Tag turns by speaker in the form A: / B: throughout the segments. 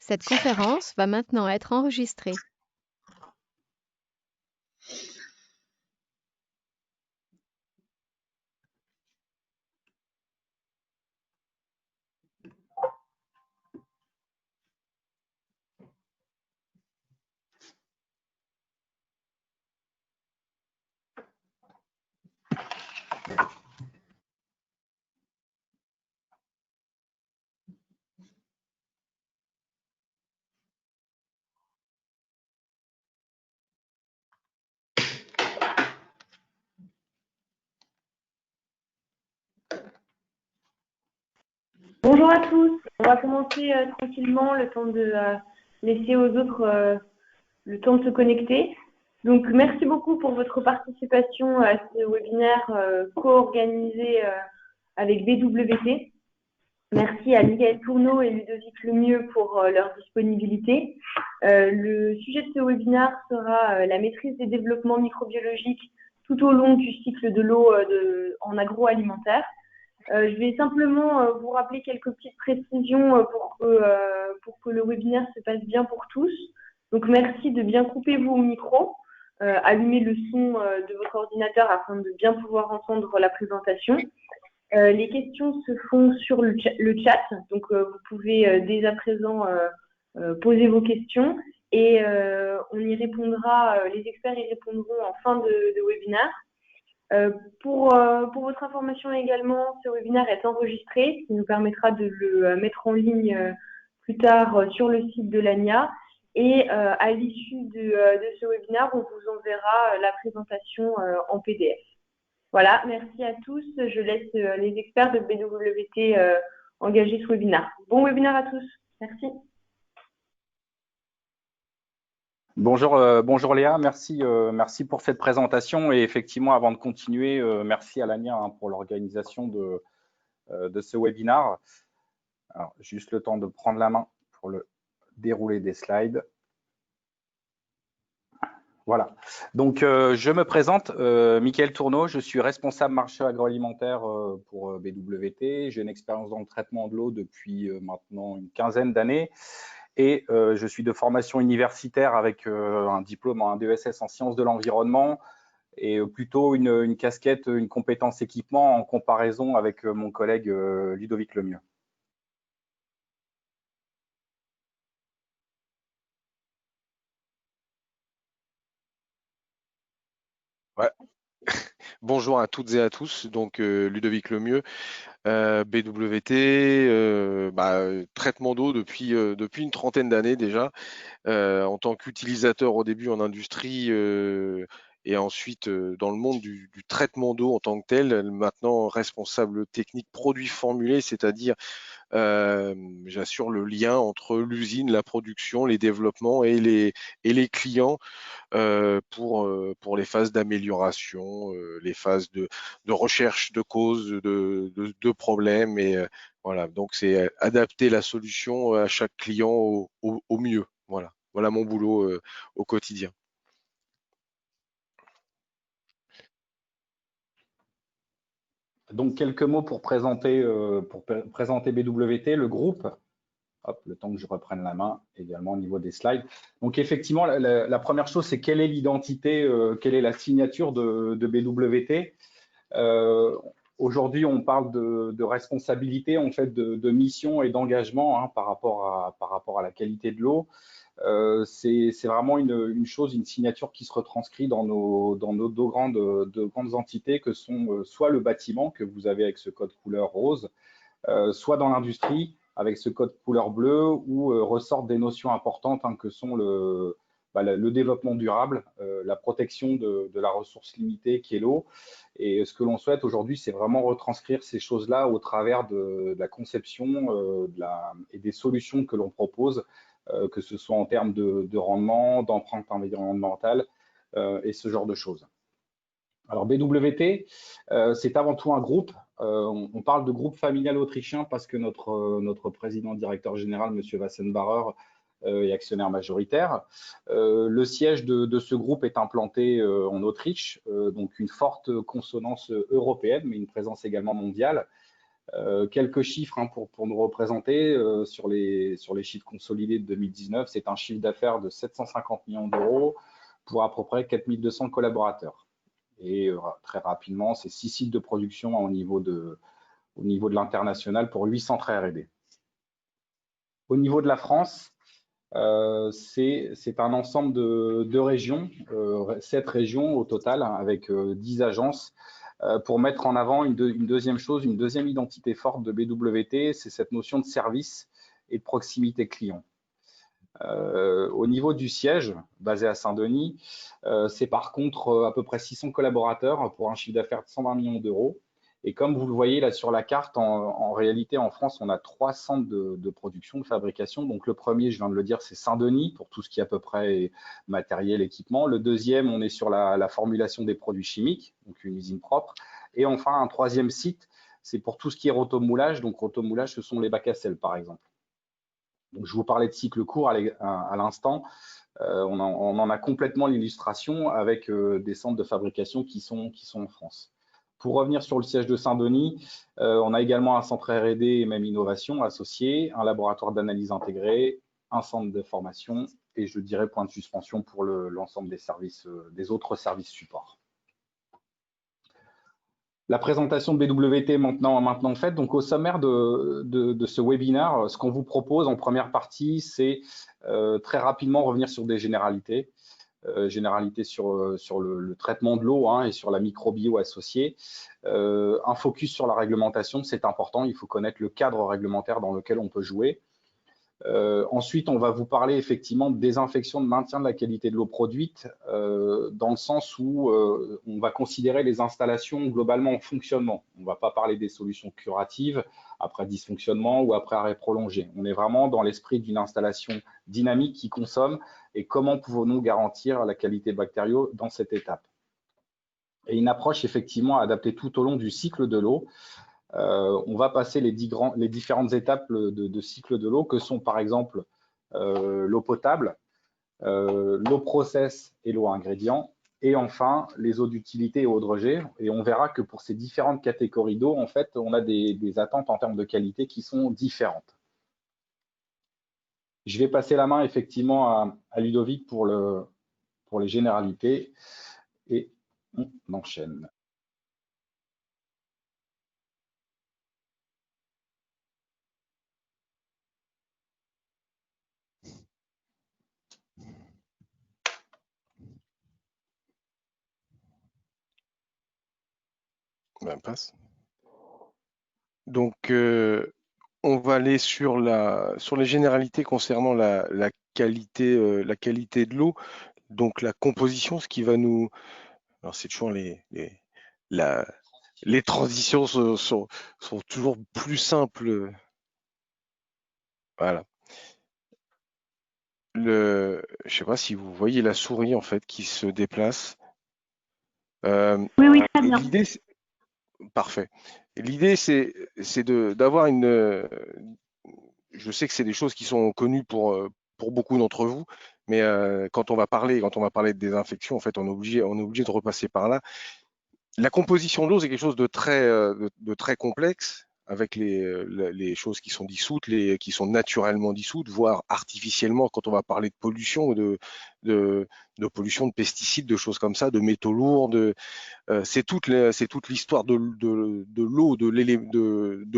A: Cette conférence va maintenant être enregistrée.
B: Bonjour à tous, on va commencer tranquillement, le temps de laisser aux autres le temps de se connecter. Donc merci beaucoup pour votre participation à ce webinaire co-organisé avec BWT. Merci à Michael Tourneau et Ludovic Lemieux pour leur disponibilité. Le sujet de ce webinaire sera la maîtrise des développements microbiologiques tout au long du cycle de l'eau en agroalimentaire. Je vais simplement vous rappeler quelques petites précisions pour que le webinaire se passe bien pour tous. Donc, merci de bien couper vos micros, allumer le son de votre ordinateur afin de bien pouvoir entendre la présentation. Les questions se font sur le chat, donc vous pouvez dès à présent poser vos questions et on y répondra, les experts y répondront en fin de webinaire. Pour votre information également, ce webinaire est enregistré, ce qui nous permettra de le mettre en ligne plus tard sur le site de l'ANIA. Et à l'issue de ce webinaire, on vous enverra la présentation en PDF. Voilà, merci à tous. Je laisse les experts de BWT engager ce webinaire. Bon webinaire à tous. Merci.
C: Bonjour Léa, merci pour cette présentation. Et effectivement, avant de continuer, merci à l'ANIA pour l'organisation de ce webinaire. Alors, juste le temps de prendre la main pour le dérouler des slides. Voilà, donc je me présente, Michael Tourneau, je suis responsable marché agroalimentaire pour BWT. J'ai une expérience dans le traitement de l'eau depuis maintenant une quinzaine d'années et je suis de formation universitaire avec un diplôme en DESS en sciences de l'environnement et plutôt une casquette, une compétence équipement en comparaison avec mon collègue Ludovic Lemieux.
D: Ouais. Bonjour à toutes et à tous, donc Ludovic Lemieux, BWT, traitement d'eau depuis une trentaine d'années déjà, en tant qu'utilisateur au début en industrie et ensuite dans le monde du traitement d'eau en tant que tel, maintenant responsable technique produits formulés, c'est-à-dire j'assure le lien entre l'usine, la production, les développements et les clients pour les phases d'amélioration, les phases de recherche de causes de problèmes. Et voilà, donc c'est adapter la solution à chaque client au mieux. Voilà mon boulot au quotidien.
C: Donc, quelques mots pour présenter BWT, le groupe. Hop, le temps que je reprenne la main, également au niveau des slides. Donc, effectivement, la première chose, c'est quelle est l'identité, quelle est la signature de BWT. Aujourd'hui, on parle de responsabilité, en fait, de mission et d'engagement par rapport à la qualité de l'eau. C'est vraiment une chose, une signature qui se retranscrit dans nos deux grandes entités que sont soit le bâtiment que vous avez avec ce code couleur rose, soit dans l'industrie avec ce code couleur bleu où ressortent des notions importantes que sont le développement durable, la protection de la ressource limitée qui est l'eau. Et ce que l'on souhaite aujourd'hui, c'est vraiment retranscrire ces choses-là au travers de la conception et des solutions que l'on propose, que ce soit en termes de rendement, d'empreinte environnementale et ce genre de choses. Alors BWT, c'est avant tout un groupe. On parle de groupe familial autrichien parce que notre président directeur général, M. Wassenbacher, est actionnaire majoritaire. Le siège de ce groupe est implanté en Autriche, donc une forte consonance européenne, mais une présence également mondiale. Quelques chiffres pour nous représenter sur les chiffres consolidés de 2019. C'est un chiffre d'affaires de 750 millions d'euros pour à peu près 4200 collaborateurs. Et très rapidement, c'est 6 sites de production au niveau de l'international pour 8 centres R&D. Au niveau de la France, c'est un ensemble de régions, 7 régions au total, avec 10 agences, pour mettre en avant une deuxième chose, une deuxième identité forte de BWT, c'est cette notion de service et de proximité client. Au niveau du siège, basé à Saint-Denis, c'est par contre à peu près 600 collaborateurs pour un chiffre d'affaires de 120 millions d'euros. Et comme vous le voyez là sur la carte, en réalité, en France, on a 3 centres de production, de fabrication. Donc, le premier, je viens de le dire, c'est Saint-Denis, pour tout ce qui est à peu près matériel, équipement. Le deuxième, on est sur la formulation des produits chimiques, donc une usine propre. Et enfin, un troisième site, c'est pour tout ce qui est rotomoulage. Donc, rotomoulage, ce sont les bacs à sel, par exemple. Donc, je vous parlais de cycle court à l'instant. On en a complètement l'illustration avec des centres de fabrication qui sont en France. Pour revenir sur le siège de Saint-Denis, on a également un centre R&D et même innovation associé, un laboratoire d'analyse intégré, un centre de formation et je dirais point de suspension pour l'ensemble des services, des autres services support. La présentation de BWT maintenant faite. Donc, au sommaire de ce webinaire, ce qu'on vous propose en première partie, c'est très rapidement revenir sur des généralités. Généralité sur le traitement de l'eau et sur la microbio associée. Un focus sur la réglementation, c'est important. Il faut connaître le cadre réglementaire dans lequel on peut jouer. Ensuite, on va vous parler effectivement de désinfection, de maintien de la qualité de l'eau produite, dans le sens où on va considérer les installations globalement en fonctionnement. On ne va pas parler des solutions curatives après dysfonctionnement ou après arrêt prolongé. On est vraiment dans l'esprit d'une installation dynamique qui consomme et comment pouvons-nous garantir la qualité bactérienne dans cette étape. Et une approche effectivement adaptée tout au long du cycle de l'eau. On va passer les différentes étapes de cycle de l'eau que sont par exemple l'eau potable, l'eau process et l'eau ingrédient, et enfin les eaux d'utilité et eau de rejet. Et on verra que pour ces différentes catégories d'eau, en fait, on a des attentes en termes de qualité qui sont différentes. Je vais passer la main effectivement à Ludovic pour les généralités et on enchaîne.
D: Ben, passe. Donc, on va aller sur les généralités concernant la qualité de l'eau. Donc, la composition, ce qui va nous... Alors, c'est toujours les transitions sont toujours plus simples. Voilà. Je ne sais pas si vous voyez la souris en fait qui se déplace.
B: Oui, très bien.
D: L'idée, parfait. L'idée, c'est d'avoir une. Je sais que c'est des choses qui sont connues pour beaucoup d'entre vous, mais quand on va parler de désinfection, en fait, on est obligé de repasser par là. La composition de l'eau, c'est quelque chose de très complexe, avec les choses qui sont dissoutes, qui sont naturellement dissoutes, voire artificiellement, quand on va parler de pollution, de pollution de pesticides, de choses comme ça, de métaux lourds. C'est toute l'histoire de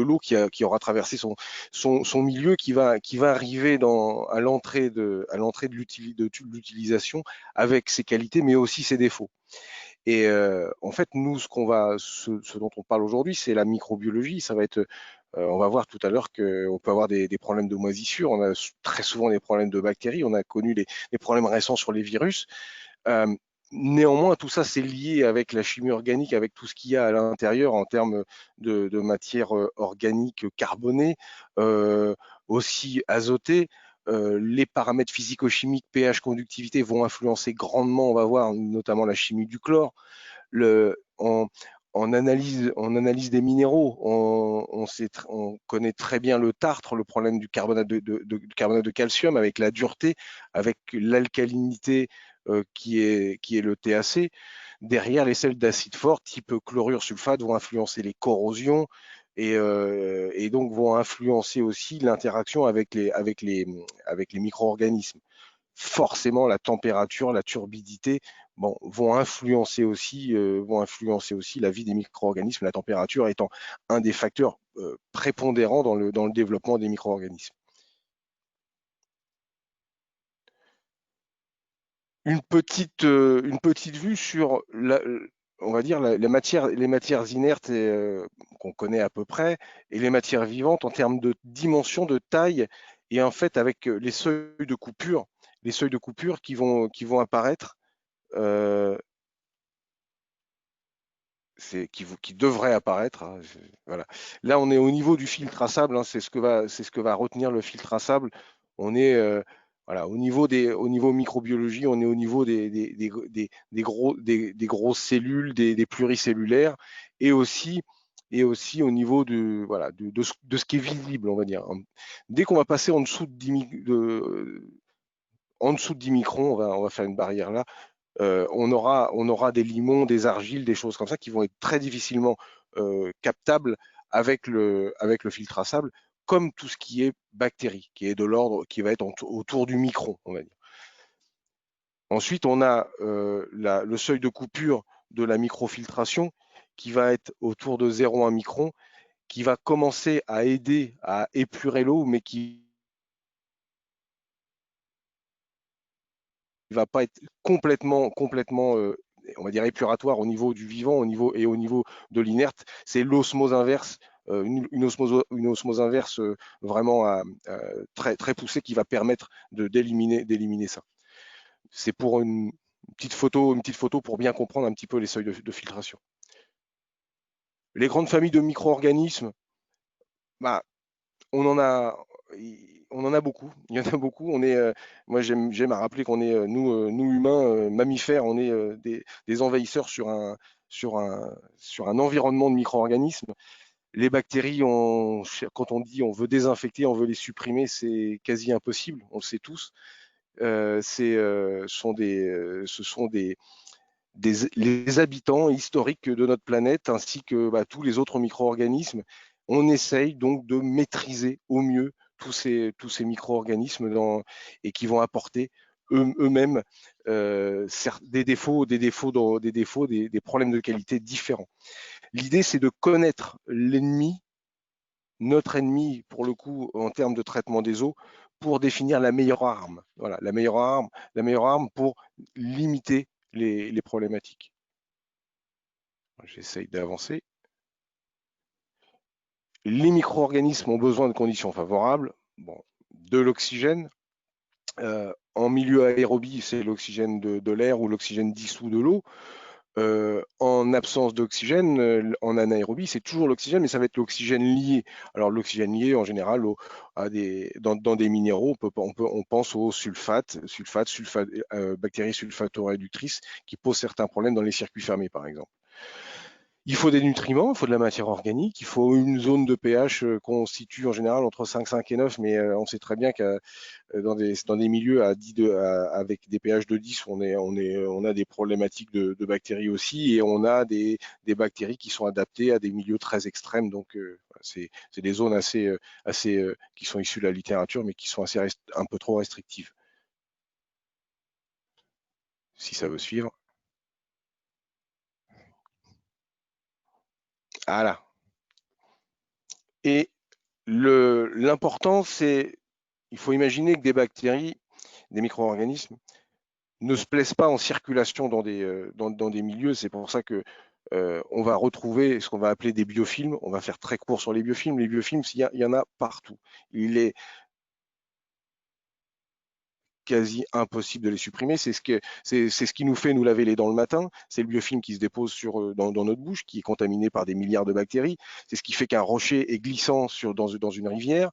D: l'eau qui aura traversé son milieu, qui va arriver à l'entrée de l'utilisation avec ses qualités, mais aussi ses défauts. Et en fait, nous, ce dont on parle aujourd'hui, c'est la microbiologie. Ça va être, on va voir tout à l'heure qu'on peut avoir des problèmes de moisissure. On a très souvent des problèmes de bactéries. On a connu les problèmes récents sur les virus. Néanmoins, tout ça, c'est lié avec la chimie organique, avec tout ce qu'il y a à l'intérieur en termes de matière organique carbonée, aussi azotée. Les paramètres physico-chimiques, pH, conductivité vont influencer grandement, on va voir notamment la chimie du chlore. En analyse des minéraux, on connaît très bien le tartre, le problème du carbonate de calcium avec la dureté, avec l'alcalinité qui est le TAC. Derrière, les sels d'acide fort type chlorure sulfate vont influencer les corrosions, et donc vont influencer aussi l'interaction avec les micro-organismes. Forcément, la température, la turbidité, bon, vont influencer aussi la vie des micro-organismes, la température étant un des facteurs prépondérants dans le développement des micro-organismes. Une petite vue sur on va dire les matières inertes qu'on connaît à peu près, et les matières vivantes en termes de dimension, de taille, et en fait avec les seuils de coupure qui vont apparaître, qui devraient apparaître, hein, voilà. Là, on est au niveau du fil traçable, hein, c'est ce que va retenir le fil traçable. On est voilà, au niveau microbiologie, on est au niveau des grosses cellules, des pluricellulaires, et aussi au niveau de ce qui est visible, on va dire. Dès qu'on va passer en dessous de 10 microns, on va faire une barrière là. On aura des limons, des argiles, des choses comme ça qui vont être très difficilement captables avec le fil traçable, comme tout ce qui est bactéries, qui est de l'ordre, qui va être autour du micron, on va dire. Ensuite, on a le seuil de coupure de la microfiltration qui va être autour de 0,1 micron, qui va commencer à aider à épurer l'eau, mais qui ne va pas être complètement on va dire épuratoire au niveau du vivant, au niveau de l'inerte. C'est l'osmose inverse, une osmose inverse vraiment très, très poussée qui va permettre d'éliminer ça. C'est pour une petite photo pour bien comprendre un petit peu les seuils de filtration. Les grandes familles de micro-organismes, bah, on en a beaucoup. Il y en a beaucoup. Moi, j'aime à rappeler qu'on est, nous humains, mammifères, on est des envahisseurs sur un environnement de micro-organismes. Les bactéries, quand on dit on veut désinfecter, on veut les supprimer, c'est quasi impossible. On le sait tous. Ce sont les habitants historiques de notre planète, ainsi que tous les autres micro-organismes. On essaye donc de maîtriser au mieux tous ces micro-organismes et qui vont apporter eux-mêmes des problèmes de qualité différents. L'idée, c'est de connaître l'ennemi, notre ennemi, pour le coup, en termes de traitement des eaux, pour définir la meilleure arme. Voilà, la meilleure arme pour limiter les problématiques. J'essaye d'avancer. Les micro-organismes ont besoin de conditions favorables. Bon, de l'oxygène. En milieu aérobie, c'est l'oxygène de l'air ou l'oxygène dissous de l'eau. En absence d'oxygène, en anaérobie, c'est toujours l'oxygène, mais ça va être l'oxygène lié. Alors l'oxygène lié, en général, dans des minéraux, on pense aux sulfates, bactéries sulfato-réductrices qui posent certains problèmes dans les circuits fermés, par exemple. Il faut des nutriments, il faut de la matière organique, il faut une zone de pH qu'on situe en général entre 5 et 9, mais on sait très bien que dans des milieux avec des pH de 10, on a des problématiques de bactéries aussi, et on a des bactéries qui sont adaptées à des milieux très extrêmes. Donc, c'est des zones assez qui sont issues de la littérature, mais qui sont un peu trop restrictives. Si ça veut suivre. Voilà. Et l'important, c'est, il faut imaginer que des bactéries, des micro-organismes, ne se plaisent pas en circulation dans des milieux. C'est pour ça que on va retrouver ce qu'on va appeler des biofilms. On va faire très court sur les biofilms. Les biofilms, il y en a partout. Il est quasi impossible de les supprimer. C'est ce qui nous fait nous laver les dents le matin. C'est le biofilm qui se dépose dans notre bouche, qui est contaminé par des milliards de bactéries. C'est ce qui fait qu'un rocher est glissant dans une rivière.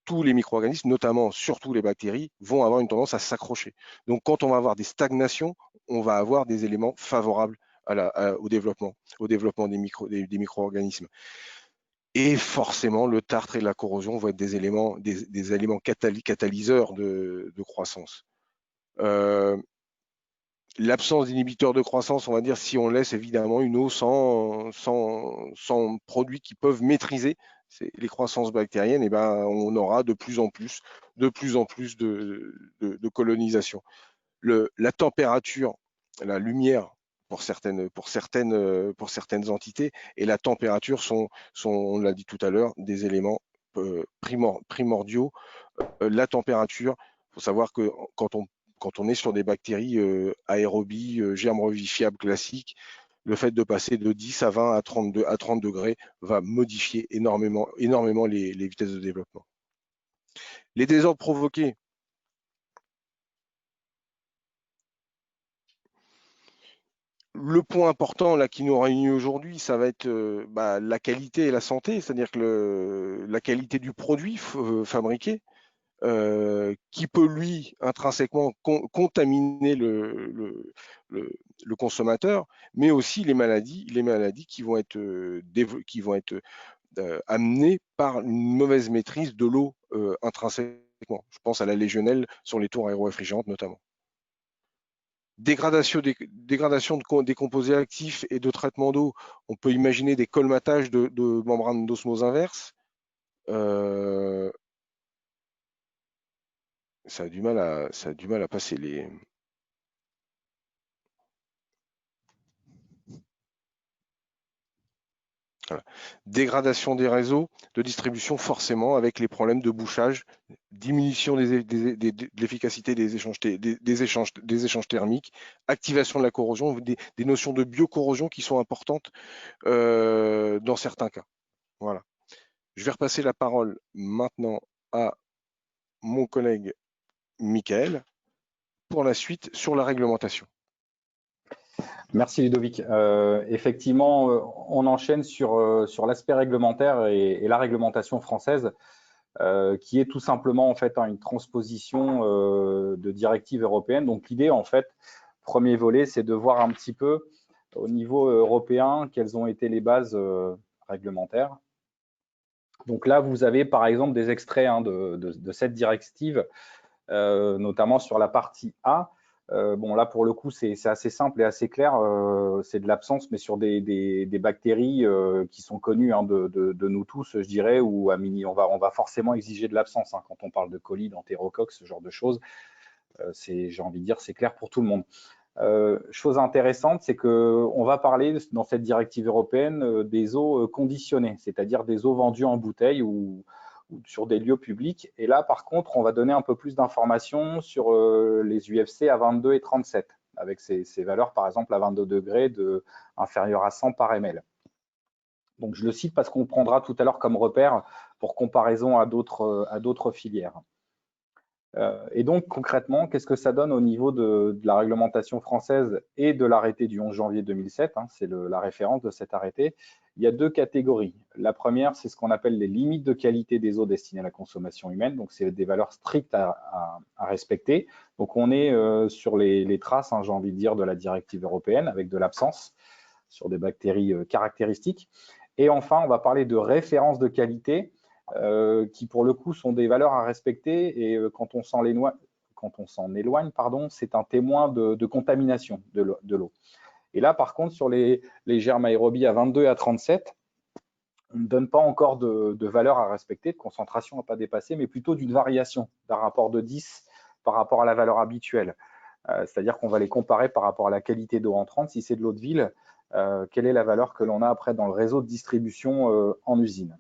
D: Tous les micro-organismes, notamment surtout les bactéries, vont avoir une tendance à s'accrocher. Donc, quand on va avoir des stagnations, on va avoir des éléments favorables au développement des micro-organismes. Et forcément, le tartre et la corrosion vont être des éléments catalyseurs de croissance. l'absence d'inhibiteurs de croissance, on va dire, si on laisse évidemment une eau sans produits qui peuvent maîtriser les croissances bactériennes, et ben, on aura de plus en plus de colonisation. La température, la lumière pour certaines entités et la température sont on l'a dit tout à l'heure, des éléments primordiaux. La température, il faut savoir que quand on est sur des bactéries aérobies, germes revivifiables classiques, le fait de passer de 10 à 20 à 30 degrés va modifier énormément les vitesses de développement. Les désordres provoqués. Le point important là qui nous réunit aujourd'hui, ça va être la qualité et la santé, c'est-à-dire que la qualité du produit fabriqué, qui peut lui intrinsèquement contaminer le consommateur, mais aussi les maladies qui vont être amenées par une mauvaise maîtrise de l'eau intrinsèquement. Je pense à la légionelle sur les tours aéro-réfrigérantes notamment. Dégradation des composés actifs et de traitement d'eau. On peut imaginer des colmatages de membranes d'osmose inverse. Ça a du mal à passer les. Voilà. Dégradation des réseaux de distribution, forcément, avec les problèmes de bouchage, diminution de l'efficacité des échanges thermiques, activation de la corrosion, des notions de biocorrosion qui sont importantes dans certains cas. Voilà. Je vais repasser la parole maintenant à mon collègue Michael pour la suite sur la réglementation.
C: Merci Ludovic. Effectivement, on enchaîne sur l'aspect réglementaire et la réglementation française, qui est tout simplement en fait une transposition de directives européennes. Donc l'idée, en fait, premier volet, c'est de voir un petit peu au niveau européen quelles ont été les bases réglementaires. Donc là, vous avez par exemple des extraits de cette directive, notamment sur la partie A. Bon, là, pour le coup, c'est assez simple et assez clair. C'est de l'absence, mais sur des bactéries qui sont connues de nous tous, je dirais, où on va forcément exiger de l'absence quand on parle de colis, d'entérocoque, ce genre de choses. J'ai envie de dire, c'est clair pour tout le monde. Chose intéressante, c'est qu'on va parler dans cette directive européenne des eaux conditionnées, c'est-à-dire des eaux vendues en bouteille ou sur des lieux publics. Et là, par contre, on va donner un peu plus d'informations sur les UFC à 22 et 37, avec ces valeurs, par exemple, à 22 degrés inférieures à 100 par ml. Donc, je le cite parce qu'on prendra tout à l'heure comme repère pour comparaison à d'autres filières. Et donc, concrètement, qu'est-ce que ça donne au niveau de la réglementation française et de l'arrêté du 11 janvier 2007, c'est la référence de cet arrêté. Il y a deux catégories. La première, c'est ce qu'on appelle les limites de qualité des eaux destinées à la consommation humaine. Donc, c'est des valeurs strictes à respecter. Donc, on est sur les traces, j'ai envie de dire, de la directive européenne avec de l'absence sur des bactéries caractéristiques. Et enfin, on va parler de références de qualité qui, pour le coup, sont des valeurs à respecter. Et quand on s'en éloigne, c'est un témoin de contamination de l'eau. Et là, par contre, sur les germes aérobies à 22 et à 37, on ne donne pas encore de valeur à respecter, de concentration à pas dépasser, mais plutôt d'une variation, d'un rapport de 10 par rapport à la valeur habituelle. C'est-à-dire qu'on va les comparer par rapport à la qualité d'eau entrante. Si c'est de l'eau de ville, quelle est la valeur que l'on a après dans le réseau de distribution en usine.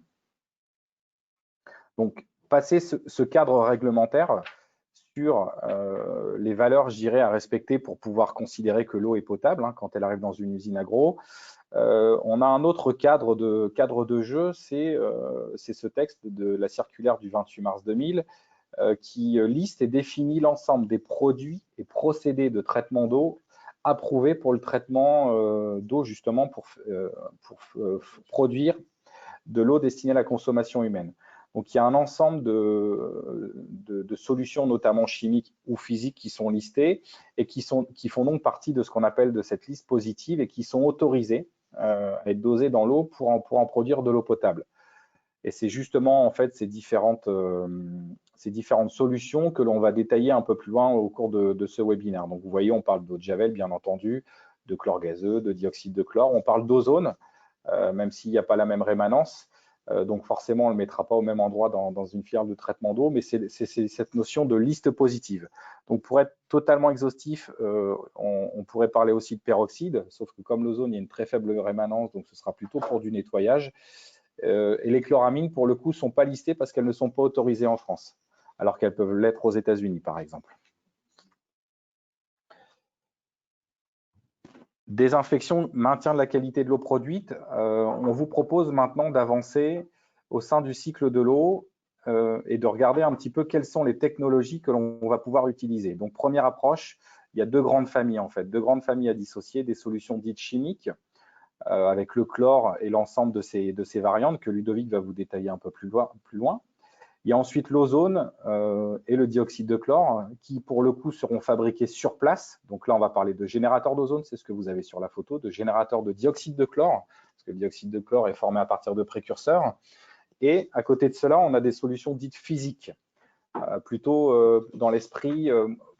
C: Donc, passer ce cadre réglementaire sur les valeurs, je dirais, à respecter pour pouvoir considérer que l'eau est potable quand elle arrive dans une usine agro. On a un autre cadre de jeu, c'est ce texte de la circulaire du 28 mars 2000 qui liste et définit l'ensemble des produits et procédés de traitement d'eau approuvés pour le traitement d'eau, justement pour produire de l'eau destinée à la consommation humaine. Donc, il y a un ensemble de solutions, notamment chimiques ou physiques, qui sont listées et qui font donc partie de ce qu'on appelle de cette liste positive et qui sont autorisées à être dosées dans l'eau pour en produire de l'eau potable. Et c'est justement, en fait, ces différentes différentes solutions que l'on va détailler un peu plus loin au cours de ce webinaire. Donc, vous voyez, on parle d'eau de Javel, bien entendu, de chlore gazeux, de dioxyde de chlore. On parle d'ozone, même s'il n'y a pas la même rémanence. Donc, forcément, on ne le mettra pas au même endroit dans une filière de traitement d'eau, mais c'est cette notion de liste positive. Donc, pour être totalement exhaustif, on pourrait parler aussi de peroxyde, sauf que comme l'ozone, il y a une très faible rémanence, donc ce sera plutôt pour du nettoyage. Et les chloramines, pour le coup, ne sont pas listées parce qu'elles ne sont pas autorisées en France, alors qu'elles peuvent l'être aux États-Unis, par exemple. Désinfection, maintien de la qualité de l'eau produite. On vous propose maintenant d'avancer au sein du cycle de l'eau et de regarder un petit peu quelles sont les technologies que l'on va pouvoir utiliser. Donc, première approche, il y a deux grandes familles en fait, deux grandes familles à dissocier, des solutions dites chimiques avec le chlore et l'ensemble de ces variantes que Ludovic va vous détailler un peu plus loin. Il y a ensuite l'ozone et le dioxyde de chlore qui, pour le coup, seront fabriqués sur place. Donc là, on va parler de générateurs d'ozone, c'est ce que vous avez sur la photo, de générateurs de dioxyde de chlore, parce que le dioxyde de chlore est formé à partir de précurseurs. Et à côté de cela, on a des solutions dites physiques, plutôt dans l'esprit,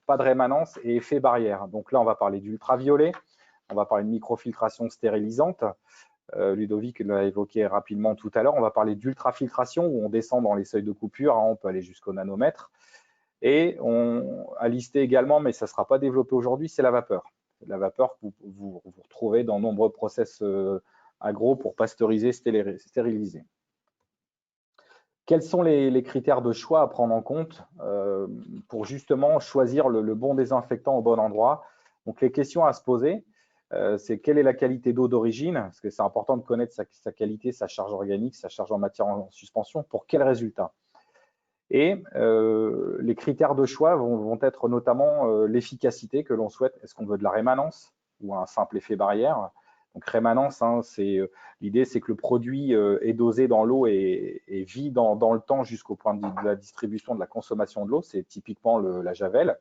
C: pas de rémanence et effet barrière. Donc là, on va parler d'ultraviolet, on va parler de microfiltration stérilisante. Ludovic l'a évoqué rapidement tout à l'heure. On va parler d'ultrafiltration où on descend dans les seuils de coupure, on peut aller jusqu'au nanomètre. Et à lister également, mais ça ne sera pas développé aujourd'hui, c'est la vapeur. La vapeur que vous retrouvez dans nombreux process agro pour pasteuriser, stériliser. Quels sont les critères de choix à prendre en compte pour justement choisir le bon désinfectant au bon endroit? Donc les questions à se poser, c'est quelle est la qualité d'eau d'origine, parce que c'est important de connaître sa qualité, sa charge organique, sa charge en matière en suspension, pour quel résultat. Et les critères de choix vont être notamment l'efficacité que l'on souhaite. Est-ce qu'on veut de la rémanence ou un simple effet barrière? Donc rémanence, l'idée c'est que le produit est dosé dans l'eau et vit dans le temps jusqu'au point de la distribution, de la consommation de l'eau. C'est typiquement la Javel.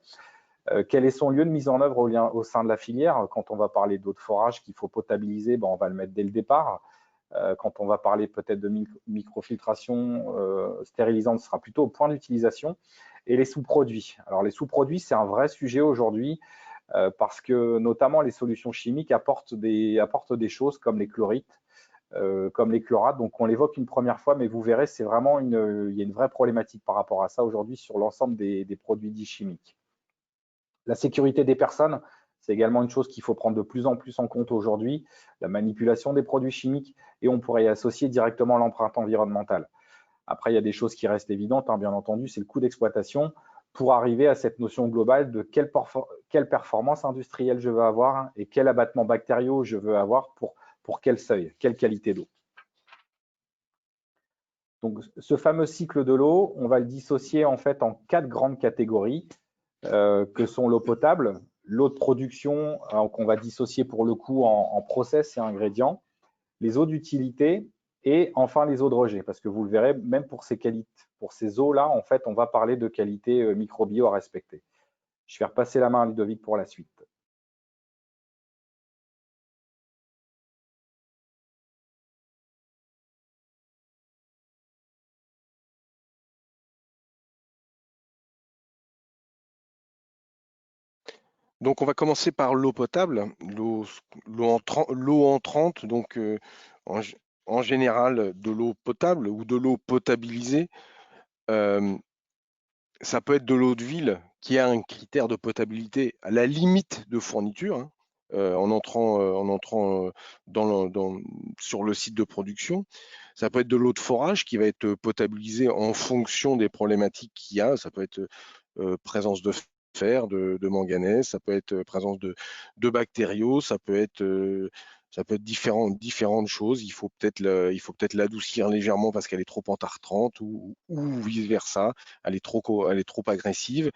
C: Quel est son lieu de mise en œuvre au sein de la filière? Quand on va parler d'eau de forage qu'il faut potabiliser, on va le mettre dès le départ. Quand on va parler peut-être de microfiltration stérilisante, ce sera plutôt au point d'utilisation. Et les sous-produits. Alors les sous-produits, c'est un vrai sujet aujourd'hui parce que notamment les solutions chimiques apportent des choses comme les chlorites, comme les chlorates. Donc on l'évoque une première fois, mais vous verrez, c'est vraiment il y a une vraie problématique par rapport à ça aujourd'hui sur l'ensemble des produits dits chimiques. La sécurité des personnes, c'est également une chose qu'il faut prendre de plus en plus en compte aujourd'hui, la manipulation des produits chimiques, et on pourrait y associer directement l'empreinte environnementale. Après, il y a des choses qui restent évidentes, bien entendu, c'est le coût d'exploitation pour arriver à cette notion globale de quelle performance industrielle je veux avoir et quel abattement bactériaux je veux avoir pour quel seuil, quelle qualité d'eau. Donc, ce fameux cycle de l'eau, on va le dissocier en fait en 4 grandes catégories. Que sont l'eau potable, l'eau de production qu'on va dissocier pour le coup en process et ingrédients, les eaux d'utilité et enfin les eaux de rejet, parce que vous le verrez, même pour ces eaux-là, en fait, on va parler de qualité microbio à respecter. Je vais repasser la main à Ludovic pour la suite.
D: Donc, on va commencer par l'eau potable, l'eau entrante, donc en général de l'eau potable ou de l'eau potabilisée. Ça peut être de l'eau de ville qui a un critère de potabilité à la limite de fourniture, en entrant sur le site de production. Ça peut être de l'eau de forage qui va être potabilisée en fonction des problématiques qu'il y a. Ça peut être présence de fer, de manganèse, ça peut être présence de bactériaux, ça peut être différentes choses. Il faut peut-être l'adoucir légèrement parce qu'elle est trop entartrante ou vice versa. Elle est trop agressive.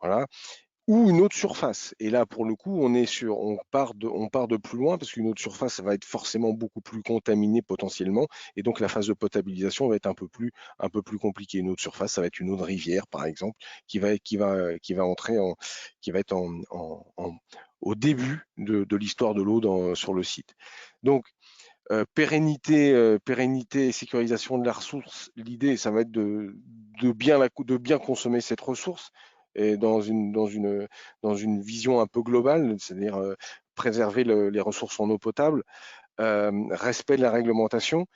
D: Voilà. Ou une autre surface. Et là, pour le coup, on part de plus loin parce qu'une autre surface va être forcément beaucoup plus contaminée potentiellement. Et donc, la phase de potabilisation va être un peu plus compliquée. Une autre surface, ça va être une eau de rivière, par exemple, qui va être au début de l'histoire de l'eau sur le site. Donc, pérennité et sécurisation de la ressource. L'idée, ça va être de bien consommer cette ressource et dans une vision un peu globale, c'est-à-dire préserver les ressources en eau potable, respect de la réglementation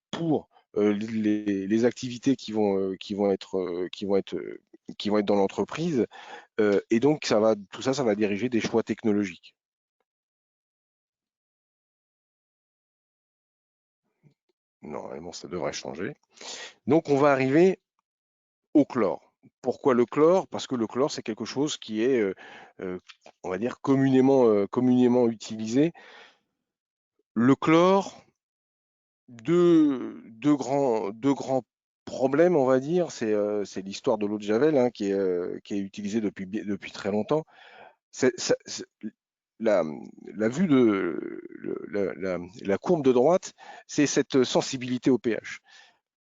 D: pour les activités qui vont être dans l'entreprise, et donc tout ça va diriger des choix technologiques. Normalement, ça devrait changer. Donc, on va arriver au chlore. Pourquoi le chlore? Parce que le chlore, c'est quelque chose qui est, on va dire, communément utilisé. Le chlore, deux grands problèmes, on va dire, c'est l'histoire de l'eau de Javel, hein, qui est utilisée depuis très longtemps. La vue la courbe de droite, c'est cette sensibilité au pH.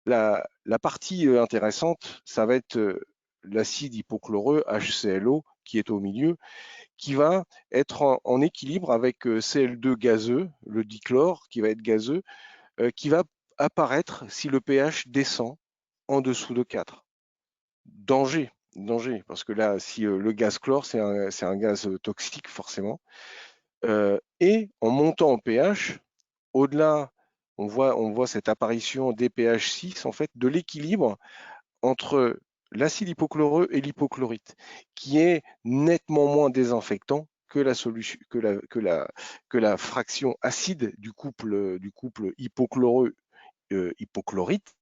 D: La partie intéressante, ça va être l'acide hypochloreux, HClO, qui est au milieu, qui va être en équilibre avec Cl2 gazeux, le dichlore, qui va être gazeux, qui va apparaître si le pH descend en dessous de 4. Danger, parce que là, si le gaz chlore, c'est un gaz toxique, forcément. Et en montant en pH, au-delà, on voit cette apparition des pH 6, en fait, de l'équilibre entre l'acide hypochloreux et l'hypochlorite, qui est nettement moins désinfectant que la fraction acide du couple hypochloreux hypochlorite.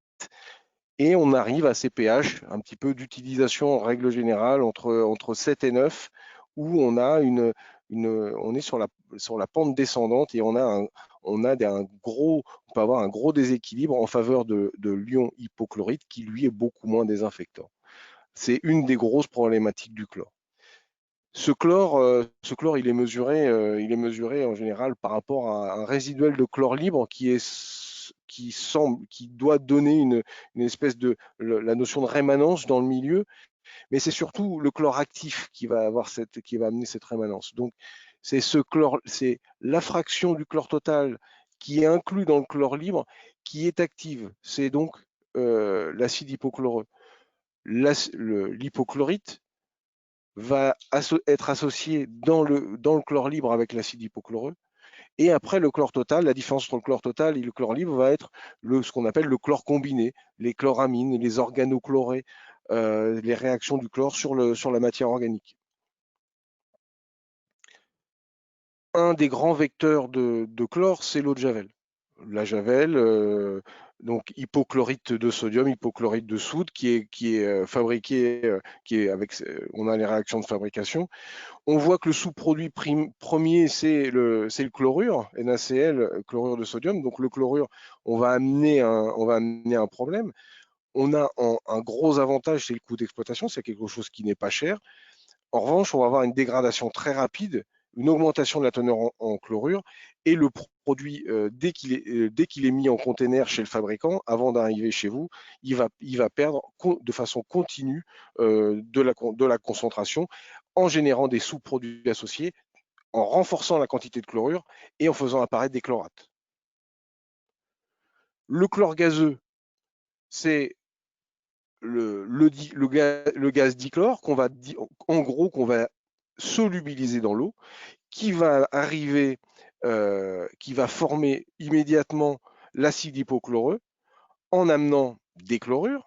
D: Et on arrive à ces pH un petit peu d'utilisation en règle générale entre 7 et 9, où on est sur la pente descendante et on peut avoir un gros déséquilibre en faveur de l'ion hypochlorite qui lui est beaucoup moins désinfectant. C'est une des grosses problématiques du chlore. Ce chlore, il est mesuré en général par rapport à un résiduel de chlore libre qui doit donner une espèce la notion de rémanence dans le milieu, mais c'est surtout le chlore actif qui va amener cette rémanence. Donc c'est la fraction du chlore total qui est inclus dans le chlore libre qui est active. C'est donc l'acide hypochloreux. L'hypochlorite va être associé dans le chlore libre avec l'acide hypochloreux. Et après, le chlore total, la différence entre le chlore total et le chlore libre va être ce qu'on appelle le chlore combiné, les chloramines, les organochlorés, les réactions du chlore sur la matière organique. Un des grands vecteurs de chlore, c'est l'eau de Javel. La Javel, donc hypochlorite de sodium, hypochlorite de soude, qui est fabriqué, on a les réactions de fabrication. On voit que le sous-produit premier, c'est le chlorure, NaCl, chlorure de sodium. Donc le chlorure, on va amener un problème. On a un gros avantage, c'est le coût d'exploitation, c'est quelque chose qui n'est pas cher. En revanche, on va avoir une dégradation très rapide, une augmentation de la teneur en chlorure, et le produit, dès qu'il est mis en container chez le fabricant, avant d'arriver chez vous, il va perdre de façon continue de la concentration, en générant des sous-produits associés, en renforçant la quantité de chlorure et en faisant apparaître des chlorates. Le chlore gazeux, c'est le gaz dichlore qu'on va solubiliser dans l'eau, qui va arriver, qui va former immédiatement l'acide hypochloreux en amenant des chlorures.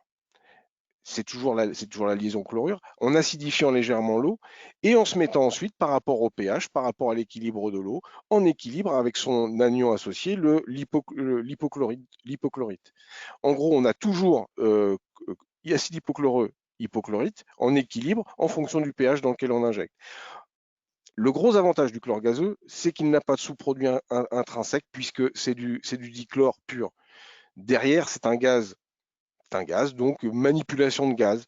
D: C'est toujours la liaison chlorure, en acidifiant légèrement l'eau et en se mettant ensuite par rapport au pH, par rapport à l'équilibre de l'eau, en équilibre avec son anion associé, l'hypochlorite. En gros, on a toujours acide hypochloreux, hypochlorite, en équilibre en fonction du pH dans lequel on injecte. Le gros avantage du chlore gazeux, c'est qu'il n'a pas de sous-produit intrinsèque puisque c'est du dichlore pur. Derrière, c'est un gaz, donc manipulation de gaz,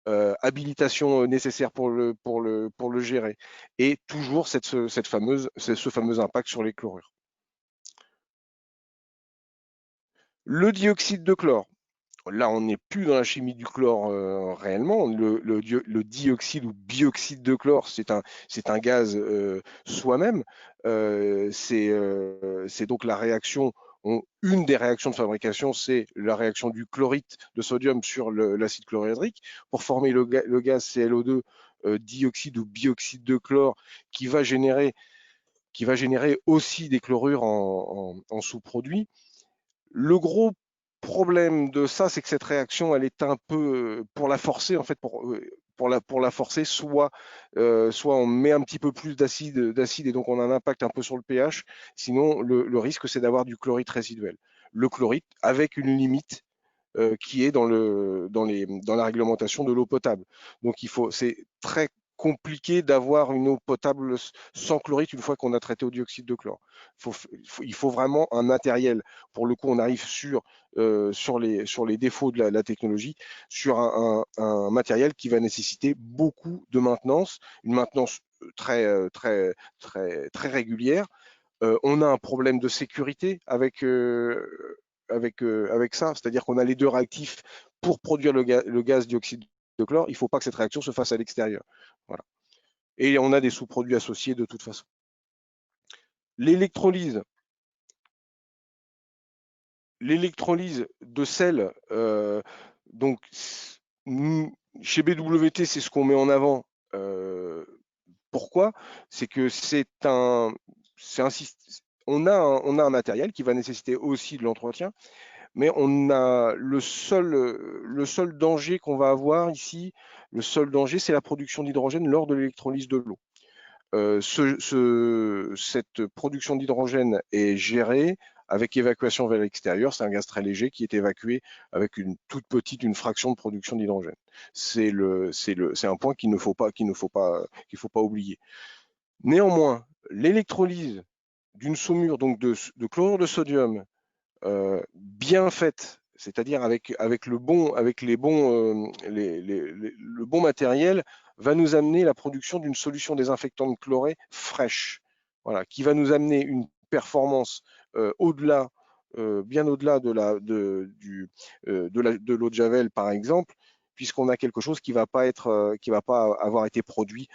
D: habilitation nécessaire pour le gérer, et toujours ce fameux impact sur les chlorures. Le dioxyde de chlore. là, on n'est plus dans la chimie du chlore réellement. Le dioxyde ou bioxyde de chlore, c'est un gaz soi-même. C'est donc la réaction. Une des réactions de fabrication, c'est la réaction du chlorite de sodium sur l'acide chlorhydrique pour former le gaz ClO2, dioxyde ou bioxyde de chlore, qui va générer aussi des chlorures en sous-produits. Le gros problème de ça, c'est que cette réaction, elle est un peu, pour la forcer, en fait, pour la forcer, soit on met un petit peu plus d'acide et donc on a un impact un peu sur le pH. Sinon, le risque, c'est d'avoir du chlorite résiduel. Le chlorite avec une limite qui est dans la réglementation de l'eau potable. Donc c'est très compliqué d'avoir une eau potable sans chlorite une fois qu'on a traité au dioxyde de chlore. Il faut vraiment un matériel. Pour le coup, on arrive sur les défauts de la technologie, sur un matériel qui va nécessiter beaucoup de maintenance, une maintenance très régulière. On a un problème de sécurité avec ça, c'est-à-dire qu'on a les deux réactifs pour produire le gaz dioxyde de chlore. Il ne faut pas que cette réaction se fasse à l'extérieur. Voilà. Et on a des sous-produits associés de toute façon. L'électrolyse de sel, donc chez BWT, c'est ce qu'on met en avant. Pourquoi? C'est que on a un matériel qui va nécessiter aussi de l'entretien, mais on a le seul danger qu'on va avoir ici, le seul danger, c'est la production d'hydrogène lors de l'électrolyse de l'eau. Cette production d'hydrogène est gérée avec évacuation vers l'extérieur. C'est un gaz très léger qui est évacué avec une fraction de production d'hydrogène. C'est un point qu'il ne faut pas oublier. Néanmoins, l'électrolyse d'une saumure donc de chlorure de sodium bien faite, c'est-à-dire avec le bon matériel, va nous amener la production d'une solution désinfectante chlorée fraîche, voilà, qui va nous amener une performance bien au-delà de l'eau de Javel par exemple, puisqu'on a quelque chose qui va pas avoir été produit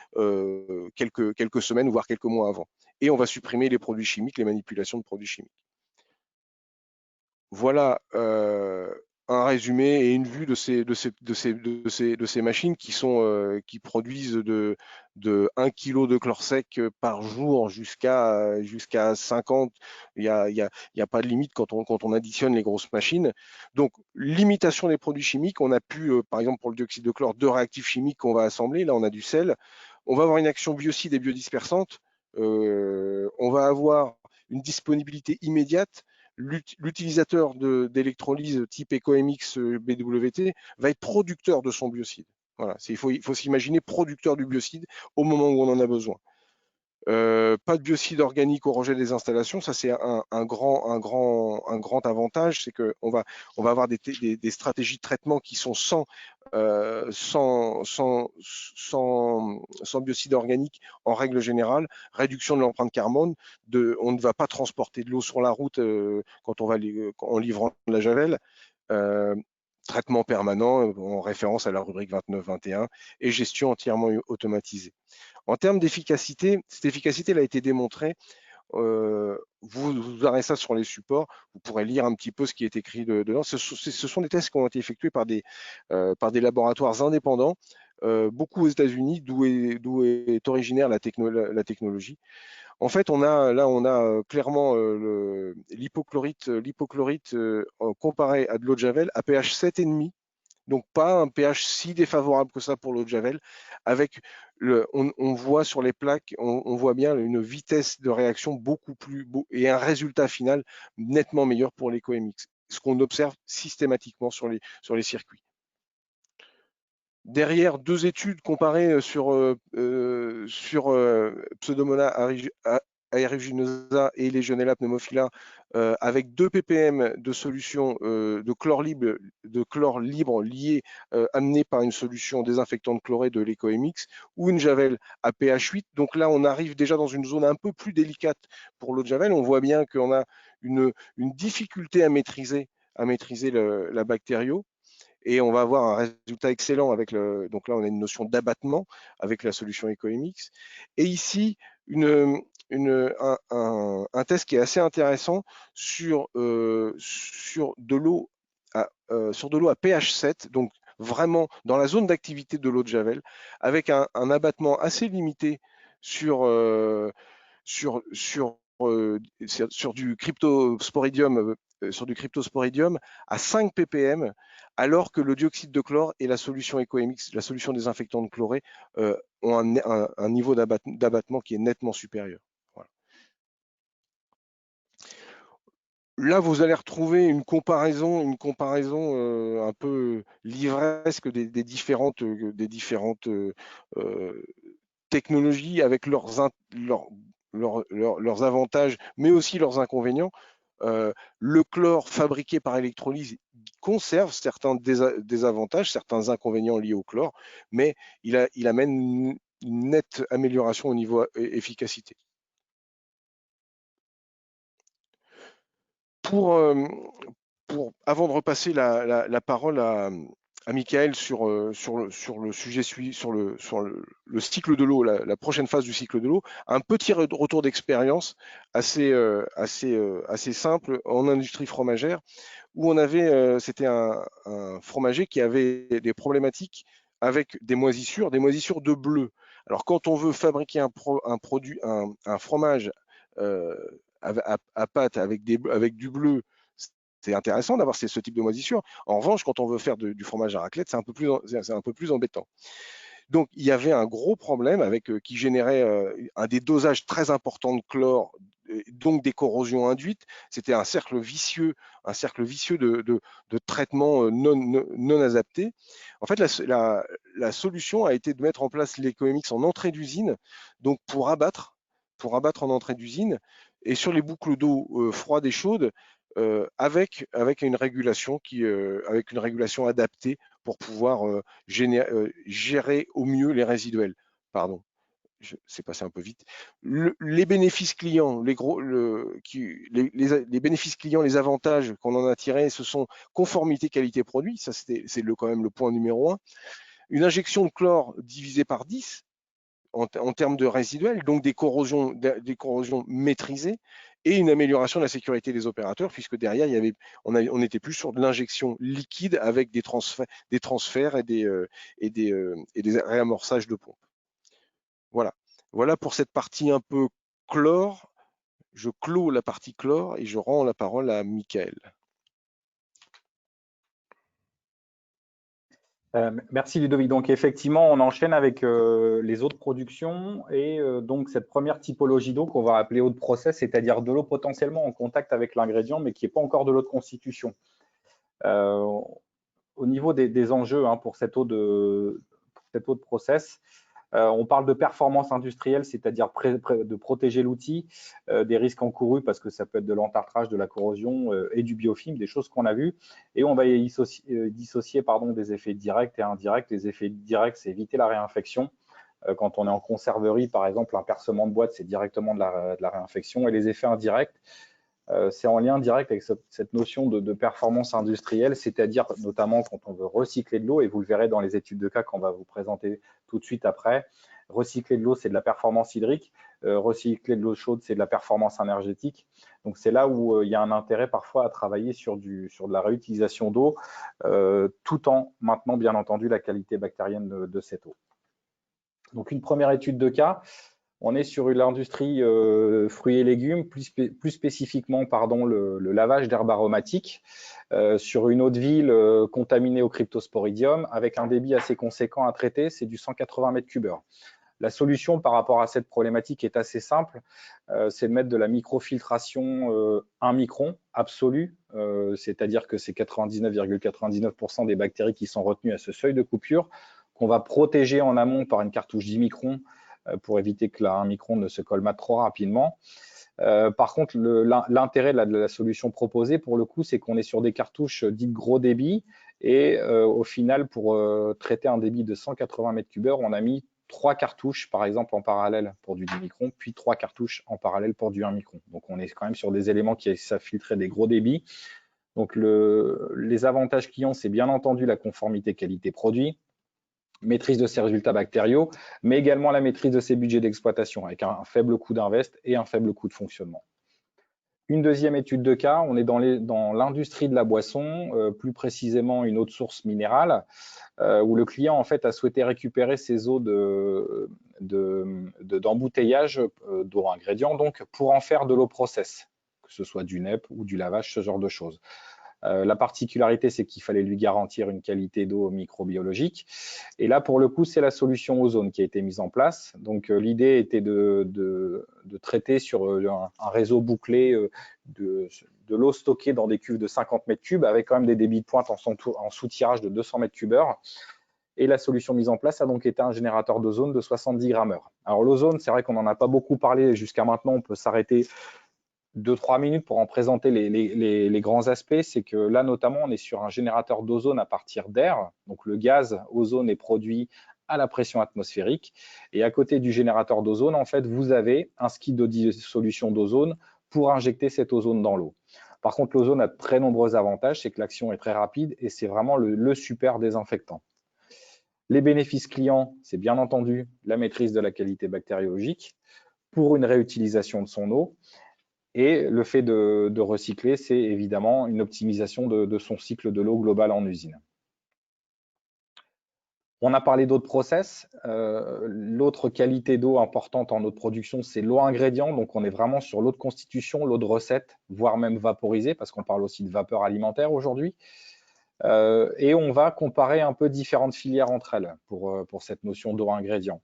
D: quelques semaines voire quelques mois avant. Et on va supprimer les produits chimiques, les manipulations de produits chimiques. Voilà un résumé et une vue de ces machines qui produisent de 1 kg de chlore sec par jour jusqu'à 50. Il y a pas de limite quand on additionne les grosses machines. Donc, limitation des produits chimiques. On a pu, par exemple, pour le dioxyde de chlore, 2 réactifs chimiques qu'on va assembler. Là, on a du sel. On va avoir une action biocide et biodispersante. On va avoir une disponibilité immédiate. L'utilisateur d'électrolyse type EcoMX BWT va être producteur de son biocide. Voilà, il faut s'imaginer producteur du biocide au moment où on en a besoin. Pas de biocide organique au rejet des installations, ça c'est un grand avantage, c'est qu'on va avoir des stratégies de traitement qui sont sans biocide organique en règle générale, réduction de l'empreinte carbone, on ne va pas transporter de l'eau sur la route en livrant de la javel. Traitement permanent en référence à la rubrique 29-21 et gestion entièrement automatisée. En termes d'efficacité, cette efficacité elle a été démontrée. Vous aurez ça sur les supports, vous pourrez lire un petit peu ce qui est écrit dedans. Ce sont des tests qui ont été effectués par des laboratoires indépendants, beaucoup aux États-Unis, d'où est originaire la technologie. En fait, on a clairement l'hypochlorite comparé à de l'eau de Javel à pH 7,5. Donc pas un pH si défavorable que ça pour l'eau de Javel. On voit sur les plaques, on voit bien une vitesse de réaction beaucoup plus et un résultat final nettement meilleur pour l'EcoMX. Ce qu'on observe systématiquement sur les circuits. Derrière, 2 études comparées sur Pseudomonas aeruginosa et Legionella pneumophila avec 2 ppm de solution de chlore libre liée amenée par une solution désinfectante chlorée de l'EcoMX ou une Javel à pH 8. Donc là, on arrive déjà dans une zone un peu plus délicate pour l'eau de Javel. On voit bien qu'on a une difficulté à maîtriser la bactério. et on va avoir un résultat excellent avec donc là on a une notion d'abattement avec la solution EcoMX. Et ici, un test qui est assez intéressant sur de l'eau à pH 7, donc vraiment dans la zone d'activité de l'eau de Javel, avec un abattement assez limité sur du cryptosporidium à 5 ppm, alors que le dioxyde de chlore et la solution EcoMX, la solution désinfectante chlorée, ont un niveau d'abattement qui est nettement supérieur. Voilà. Là, vous allez retrouver une comparaison un peu livresque des différentes technologies avec leurs avantages, mais aussi leurs inconvénients. Le chlore fabriqué par électrolyse conserve certains désavantages, certains inconvénients liés au chlore, mais il amène une nette amélioration au niveau efficacité. Avant de repasser la parole à Michael sur le sujet sur le cycle de l'eau, la prochaine phase du cycle de l'eau, un petit retour d'expérience assez simple en industrie fromagère, où c'était un fromager qui avait des problématiques avec des moisissures de bleu. Alors quand on veut fabriquer un fromage à pâte avec du bleu, c'est intéressant d'avoir ce type de moisissure. En revanche, quand on veut faire du fromage à raclette, c'est un peu plus embêtant. Donc, il y avait un gros problème qui générait des dosages très importants de chlore, donc des corrosions induites. C'était un cercle vicieux de traitement non adapté. En fait, la solution a été de mettre en place l'EcoMX en entrée d'usine, donc pour abattre en entrée d'usine, et sur les boucles d'eau froide et chaude, avec une régulation adaptée pour pouvoir gérer au mieux les résiduels. Pardon, c'est passé un peu vite. Les bénéfices clients, les bénéfices clients, les avantages qu'on en a tirés, ce sont conformité qualité-produit, ça c'est quand même le point numéro 1. Une injection de chlore divisée par 10 en termes de résiduels, donc des corrosions maîtrisées, et une amélioration de la sécurité des opérateurs, puisque derrière, on était plus sur de l'injection liquide avec des transferts et des réamorçages de pompe. Voilà pour cette partie un peu chlore. Je clôt la partie chlore et je rends la parole à Michael.
C: Merci Ludovic. Donc effectivement, on enchaîne avec les eaux de production et donc cette première typologie d'eau qu'on va appeler eau de process, c'est-à-dire de l'eau potentiellement en contact avec l'ingrédient, mais qui n'est pas encore de l'eau de constitution. Au niveau des enjeux pour cette eau de process, on parle de performance industrielle, c'est-à-dire de protéger l'outil des risques encourus, parce que ça peut être de l'entartrage, de la corrosion et du biofilm, des choses qu'on a vues. Et on va dissocier des effets directs et indirects. Les effets directs, c'est éviter la réinfection. Quand on est en conserverie, par exemple, un percement de boîte, c'est directement de la réinfection. Et les effets indirects, c'est en lien direct avec cette notion de performance industrielle, c'est-à-dire notamment quand on veut recycler de l'eau, et vous le verrez dans les études de cas qu'on va vous présenter tout de suite après. Recycler de l'eau, c'est de la performance hydrique. Recycler de l'eau chaude, c'est de la performance énergétique. Donc, c'est là où il y a un intérêt parfois à travailler sur de la réutilisation d'eau, tout en maintenant, bien entendu, la qualité bactérienne de cette eau. Donc, une première étude de cas. On est sur l'industrie fruits et légumes, plus spécifiquement le lavage d'herbes aromatiques, sur une eau de ville contaminée au cryptosporidium avec un débit assez conséquent à traiter, c'est du 180 m3. La solution par rapport à cette problématique est assez simple, c'est de mettre de la microfiltration 1 micron absolu, c'est-à-dire que c'est 99,99% des bactéries qui sont retenues à ce seuil de coupure, qu'on va protéger en amont par une cartouche 10 microns, pour éviter que la 1 micron ne se colmate trop rapidement. Par contre, l'intérêt de la solution proposée, pour le coup, c'est qu'on est sur des cartouches dites gros débit et au final, pour traiter un débit de 180 m3, on a mis 3 cartouches, par exemple, en parallèle pour du 10 microns, puis 3 cartouches en parallèle pour du 1 micron. Donc, on est quand même sur des éléments qui savent filtrer des gros débits. Donc, les avantages qu'ils ont, c'est bien entendu la conformité qualité-produit, maîtrise de ses résultats bactériaux, mais également la maîtrise de ses budgets d'exploitation avec un faible coût d'invest et un faible coût de fonctionnement. Une deuxième étude de cas, on est dans l'industrie de la boisson, plus précisément une eau de source minérale, où le client en fait a souhaité récupérer ses eaux d'embouteillage d'eau ingrédients, donc pour en faire de l'eau process, que ce soit du NEP ou du lavage, ce genre de choses. La particularité, c'est qu'il fallait lui garantir une qualité d'eau microbiologique. Et là, pour le coup, c'est la solution Ozone qui a été mise en place. Donc, l'idée était de traiter sur un réseau bouclé de l'eau stockée dans des cuves de 50 mètres cubes avec quand même des débits de pointe en sous-tirage de 200 mètres cubeurs. Et la solution mise en place a donc été un générateur d'ozone de 70 grammes/heure. Alors, l'ozone, c'est vrai qu'on n'en a pas beaucoup parlé jusqu'à maintenant. On peut s'arrêter 2-3 minutes pour en présenter les grands aspects. C'est que là, notamment, on est sur un générateur d'ozone à partir d'air. Donc, le gaz ozone est produit à la pression atmosphérique. Et à côté du générateur d'ozone, en fait, vous avez un skid de dissolution d'ozone pour injecter cet ozone dans l'eau. Par contre, l'ozone a de très nombreux avantages. C'est que l'action est très rapide et c'est vraiment le super désinfectant. Les bénéfices clients, c'est bien entendu la maîtrise de la qualité bactériologique pour une réutilisation de son eau. Et le fait de recycler, c'est évidemment une optimisation de son cycle de l'eau global en usine. On a parlé d'eau de process. L'autre qualité d'eau importante en eau de production, c'est l'eau ingrédient. Donc, on est vraiment sur l'eau de constitution, l'eau de recette, voire même vaporisée, parce qu'on parle aussi de vapeur alimentaire aujourd'hui. Et on va comparer un peu différentes filières entre elles pour cette notion d'eau ingrédient.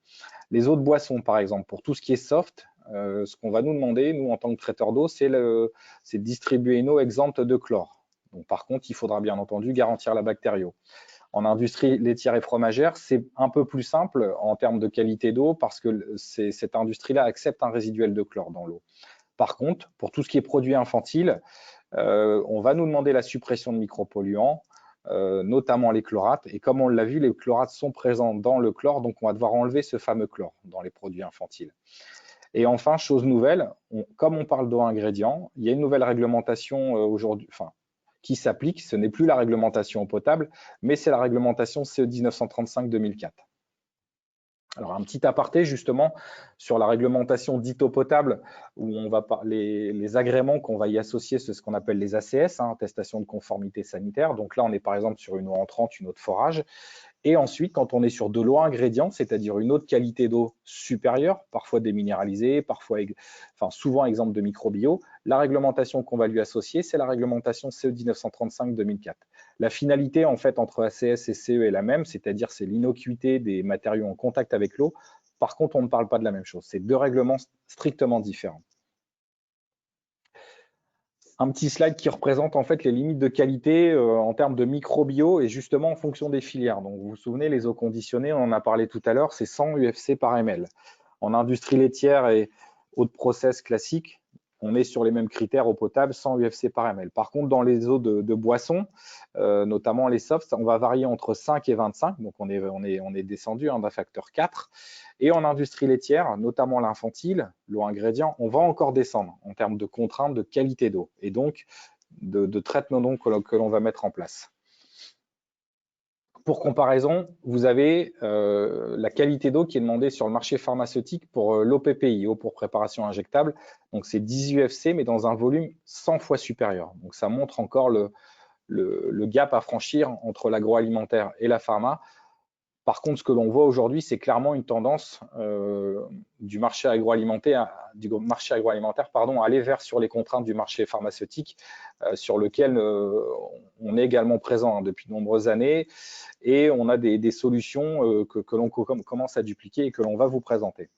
C: Les eaux de boisson, par exemple, pour tout ce qui est soft, ce qu'on va nous demander, nous, en tant que traiteur d'eau, c'est de distribuer une eau exempte de chlore. Donc, par contre, il faudra bien entendu garantir la bactério. En industrie laitière et fromagère, c'est un peu plus simple en termes de qualité d'eau parce que cette industrie-là accepte un résiduel de chlore dans l'eau. Par contre, pour tout ce qui est produit infantile, on va nous demander la suppression de micropolluants, notamment les chlorates. Et comme on l'a vu, les chlorates sont présents dans le chlore, donc on va devoir enlever ce fameux chlore dans les produits infantiles. Et enfin, chose nouvelle, comme on parle d'eau ingrédient, il y a une nouvelle réglementation aujourd'hui, qui s'applique. Ce n'est plus la réglementation eau potable, mais c'est la réglementation CE 1935-2004. Alors, un petit aparté justement sur la réglementation dite eau potable, où on va parler les agréments qu'on va y associer, c'est ce qu'on appelle les ACS, attestation de conformité sanitaire. Donc là, on est par exemple sur une eau entrante, une eau de forage. Et ensuite, quand on est sur de l'eau ingrédient, c'est-à-dire une eau de qualité d'eau supérieure, parfois déminéralisée, souvent exemple de microbio, la réglementation qu'on va lui associer, c'est la réglementation CE 1935-2004. La finalité, en fait, entre ACS et CE est la même, c'est-à-dire c'est l'innocuité des matériaux en contact avec l'eau. Par contre, on ne parle pas de la même chose. C'est deux règlements strictement différents. Un petit slide qui représente en fait les limites de qualité en termes de microbio et justement en fonction des filières. Donc vous vous souvenez, les eaux conditionnées, on en a parlé tout à l'heure, c'est 100 UFC par ml. En industrie laitière et eau de process classique, on est sur les mêmes critères eau potable, 100 UFC par ml. Par contre, dans les eaux de boisson, notamment les softs, on va varier entre 5 et 25, donc on est descendu d'un facteur 4. Et en industrie laitière, notamment l'infantile, l'eau ingrédient, on va encore descendre en termes de contraintes de qualité d'eau et donc de traitement que l'on va mettre en place. Pour comparaison, vous avez la qualité d'eau qui est demandée sur le marché pharmaceutique pour l'OPPI, eau pour préparation injectable. Donc c'est 10 UFC, mais dans un volume 100 fois supérieur. Donc ça montre encore le gap à franchir entre l'agroalimentaire et la pharma. Par contre, ce que l'on voit aujourd'hui, c'est clairement une tendance du marché agroalimentaire, à aller vers sur les contraintes du marché pharmaceutique, sur lequel on est également présent depuis de nombreuses années, et on a des solutions que l'on commence à dupliquer et que l'on va vous présenter.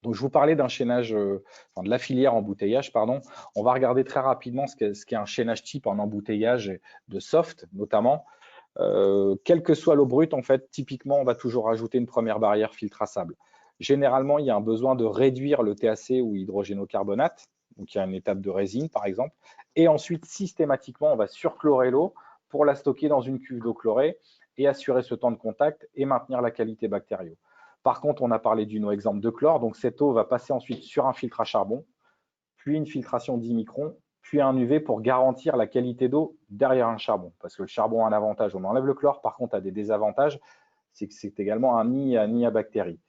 C: Donc, je vous parlais d'un chaînage, de la filière embouteillage, pardon. On va regarder très rapidement ce qu'est un chaînage type en embouteillage de soft, notamment. Quelle que soit l'eau brute, en fait, typiquement, on va toujours ajouter une première barrière filtrassable. Généralement, il y a un besoin de réduire le TAC ou hydrogénocarbonate, donc il y a une étape de résine, par exemple, et ensuite, systématiquement, on va surchlorer l'eau pour la stocker dans une cuve d'eau chlorée et assurer ce temps de contact et maintenir la qualité bactério. Par contre, on a parlé d'une eau exempte de chlore, donc cette eau va passer ensuite sur un filtre à charbon, puis une filtration 10 microns, puis un UV pour garantir la qualité d'eau derrière un charbon. Parce que le charbon a un avantage, on enlève le chlore, par contre a des désavantages, c'est que c'est également un nid à bactéries.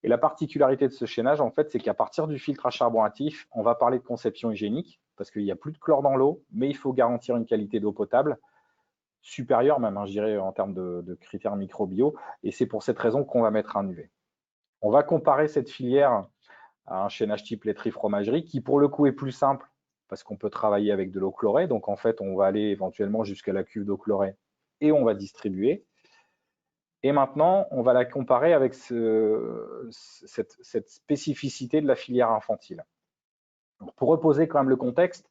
C: Et la particularité de ce chaînage, en fait, c'est qu'à partir du filtre à charbon actif, on va parler de conception hygiénique, parce qu'il n'y a plus de chlore dans l'eau, mais il faut garantir une qualité d'eau potable, supérieure même, hein, je dirais, en termes de critères microbiaux, et c'est pour cette raison qu'on va mettre un UV. On va comparer cette filière à un chaînage type laiterie-fromagerie, qui pour le coup est plus simple, parce qu'on peut travailler avec de l'eau chlorée, donc en fait, on va aller éventuellement jusqu'à la cuve d'eau chlorée, et on va distribuer. Et maintenant, on va la comparer avec cette spécificité de la filière infantile. Donc, pour reposer quand même le contexte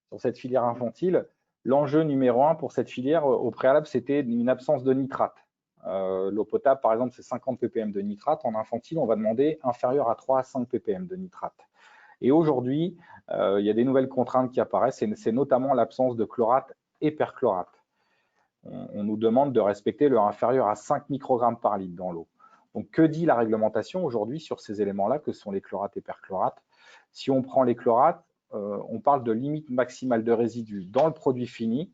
C: sur cette filière infantile, l'enjeu numéro 1 pour cette filière, au préalable, c'était une absence de nitrate. L'eau potable, par exemple, c'est 50 ppm de nitrate. En infantile, on va demander inférieur à 3 à 5 ppm de nitrate. Et aujourd'hui, il y a des nouvelles contraintes qui apparaissent, et c'est notamment l'absence de chlorate et perchlorate. On nous demande de respecter le inférieur à 5 microgrammes par litre dans l'eau. Donc, que dit la réglementation aujourd'hui sur ces éléments-là, que sont les chlorates et perchlorates? Si on prend les chlorates, on parle de limite maximale de résidus dans le produit fini,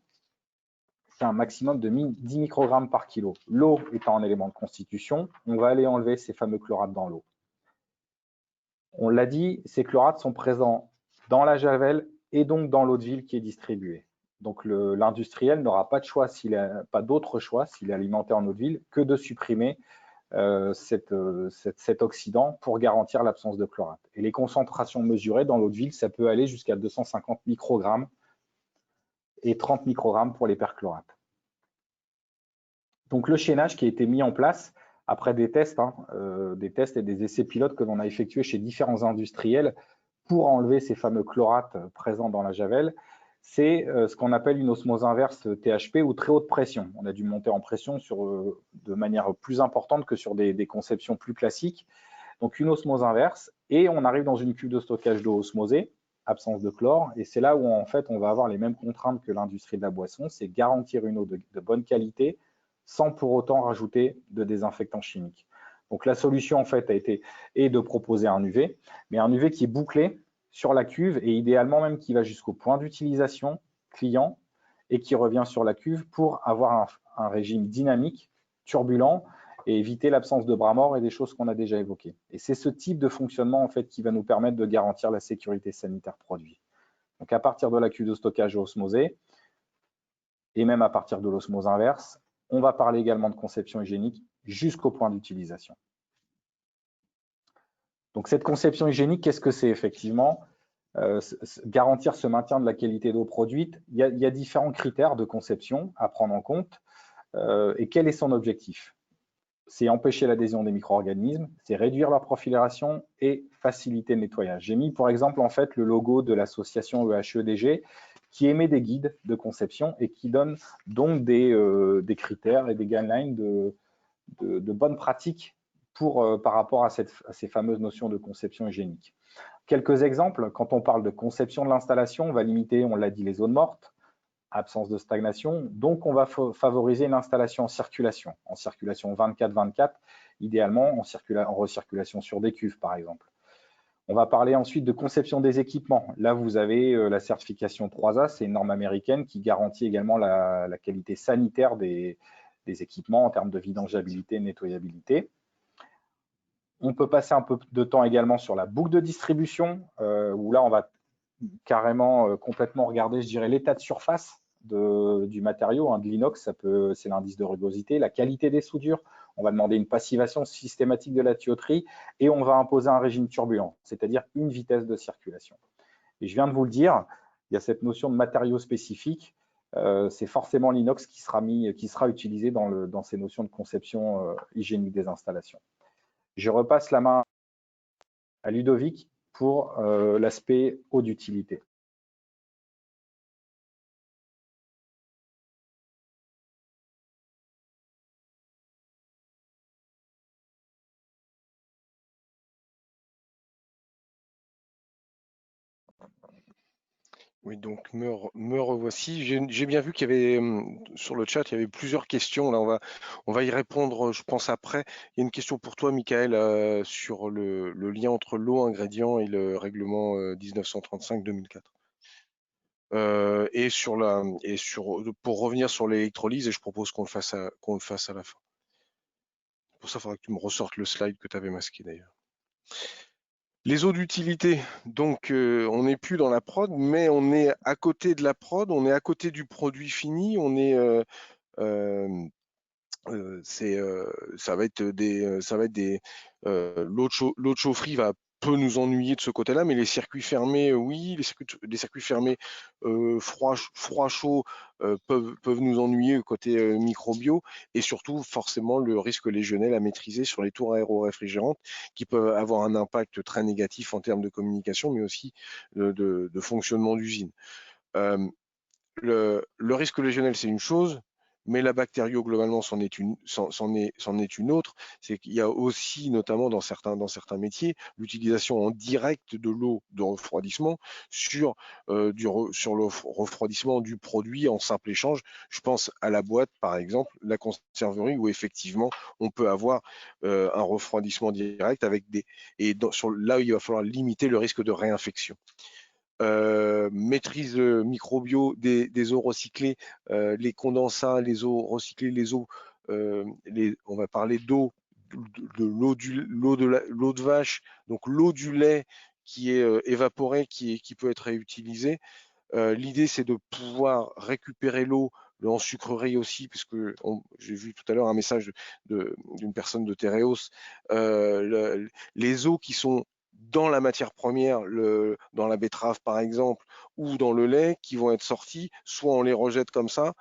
C: c'est un maximum de 10 microgrammes par kilo. L'eau étant un élément de constitution, on va aller enlever ces fameux chlorates dans l'eau. On l'a dit, ces chlorates sont présents dans la javel et donc dans l'eau de ville qui est distribuée. Donc l'industriel n'aura pas de choix, pas d'autre choix s'il est alimenté en eau de ville que de supprimer cet oxydant pour garantir l'absence de chlorate. Et les concentrations mesurées dans l'eau de ville, ça peut aller jusqu'à 250 microgrammes et 30 microgrammes pour les perchlorates. Donc le chaînage qui a été mis en place après des tests et des essais pilotes que l'on a effectués chez différents industriels pour enlever ces fameux chlorates présents dans la javel, c'est ce qu'on appelle une osmose inverse THP ou très haute pression. On a dû monter en pression de manière plus importante que sur des conceptions plus classiques. Donc une osmose inverse, et on arrive dans une cuve de stockage d'eau osmosée, absence de chlore, et c'est là où en fait on va avoir les mêmes contraintes que l'industrie de la boisson, c'est garantir une eau de bonne qualité sans pour autant rajouter de désinfectants chimiques. Donc la solution en fait est de proposer un UV, mais un UV qui est bouclé sur la cuve et idéalement même qui va jusqu'au point d'utilisation client et qui revient sur la cuve pour avoir un régime dynamique, turbulent et éviter l'absence de bras morts et des choses qu'on a déjà évoquées. Et c'est ce type de fonctionnement en fait qui va nous permettre de garantir la sécurité sanitaire produit. Donc à partir de la cuve de stockage osmosée et même à partir de l'osmose inverse, on va parler également de conception hygiénique jusqu'au point d'utilisation. Donc cette conception hygiénique, qu'est-ce que c'est effectivement? Garantir ce maintien de la qualité d'eau produite, il y a différents critères de conception à prendre en compte. Et quel est son objectif? C'est empêcher l'adhésion des micro-organismes, c'est réduire leur prolifération et faciliter le nettoyage. J'ai mis pour exemple en fait le logo de l'association EHEDG qui émet des guides de conception et qui donne donc des critères et des guidelines de bonnes pratiques par rapport à ces fameuses notions de conception hygiénique. Quelques exemples, quand on parle de conception de l'installation, on va limiter, on l'a dit, les zones mortes, absence de stagnation, donc on va favoriser une installation en circulation 24-24, idéalement en recirculation sur des cuves par exemple. On va parler ensuite de conception des équipements. Là, vous avez la certification 3A, c'est une norme américaine qui garantit également la qualité sanitaire des équipements en termes de vidangeabilité et nettoyabilité. On peut passer un peu de temps également sur la boucle de distribution, où là, on va carrément complètement regarder, je dirais, l'état de surface du matériau, de l'inox, c'est l'indice de rugosité, la qualité des soudures. On va demander une passivation systématique de la tuyauterie et on va imposer un régime turbulent, c'est-à-dire une vitesse de circulation. Et je viens de vous le dire, il y a cette notion de matériaux spécifiques. C'est forcément l'inox qui sera utilisé dans ces notions de conception hygiénique des installations. Je repasse la main à Ludovic pour l'aspect eau d'utilité.
D: Oui, donc me revoici. J'ai bien vu qu'il y avait sur le chat, il y avait plusieurs questions. Là, on va y répondre, je pense, après. Il y a une question pour toi, Michael, sur le lien entre l'eau, ingrédients et le règlement 1935-2004. Pour revenir sur l'électrolyse, et je propose qu'on le fasse à la fin. Pour ça, il faudra que tu me ressortes le slide que tu avais masqué d'ailleurs. Les eaux d'utilité, donc on n'est plus dans la prod, mais on est à côté de la prod, on est à côté du produit fini, on est ça va être l'eau de chaufferie peut nous ennuyer de ce côté-là, mais les circuits fermés, oui, les circuits fermés froid chaud peuvent nous ennuyer côté microbio, et surtout forcément le risque légionnel à maîtriser sur les tours aéro-réfrigérantes qui peuvent avoir un impact très négatif en termes de communication, mais aussi de fonctionnement d'usine. Le risque légionnel, c'est une chose, mais la bactério, globalement, c'en est une autre. C'est qu'il y a aussi, notamment dans certains métiers, l'utilisation en direct de l'eau de refroidissement sur le refroidissement du produit en simple échange. Je pense à la boîte, par exemple, la conserverie, où effectivement, on peut avoir un refroidissement direct là, il va falloir limiter le risque de réinfection. Maîtrise microbio des eaux recyclées, les condensats, les eaux recyclées, on va parler d'eau, l'eau de vache, donc l'eau du lait qui est évaporée, qui peut être réutilisée. L'idée, c'est de pouvoir récupérer l'eau en sucrerie aussi, puisque j'ai vu tout à l'heure un message d'une personne de Tereos. Les eaux qui sont dans la matière première, dans la betterave par exemple, ou dans le lait, qui vont être sorties, soit on les rejette comme ça,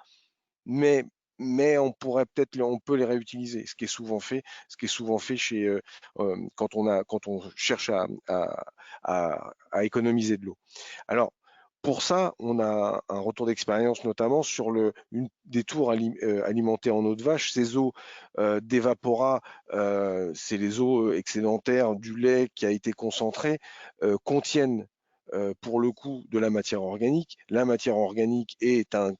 D: mais on peut les réutiliser, ce qui est souvent fait quand on cherche à économiser de l'eau. Alors, pour ça, on a un retour d'expérience notamment sur des tours alimentés en eau de vache. Ces eaux d'évaporat, c'est les eaux excédentaires du lait qui a été concentré, contiennent pour le coup de la matière organique. La matière organique est un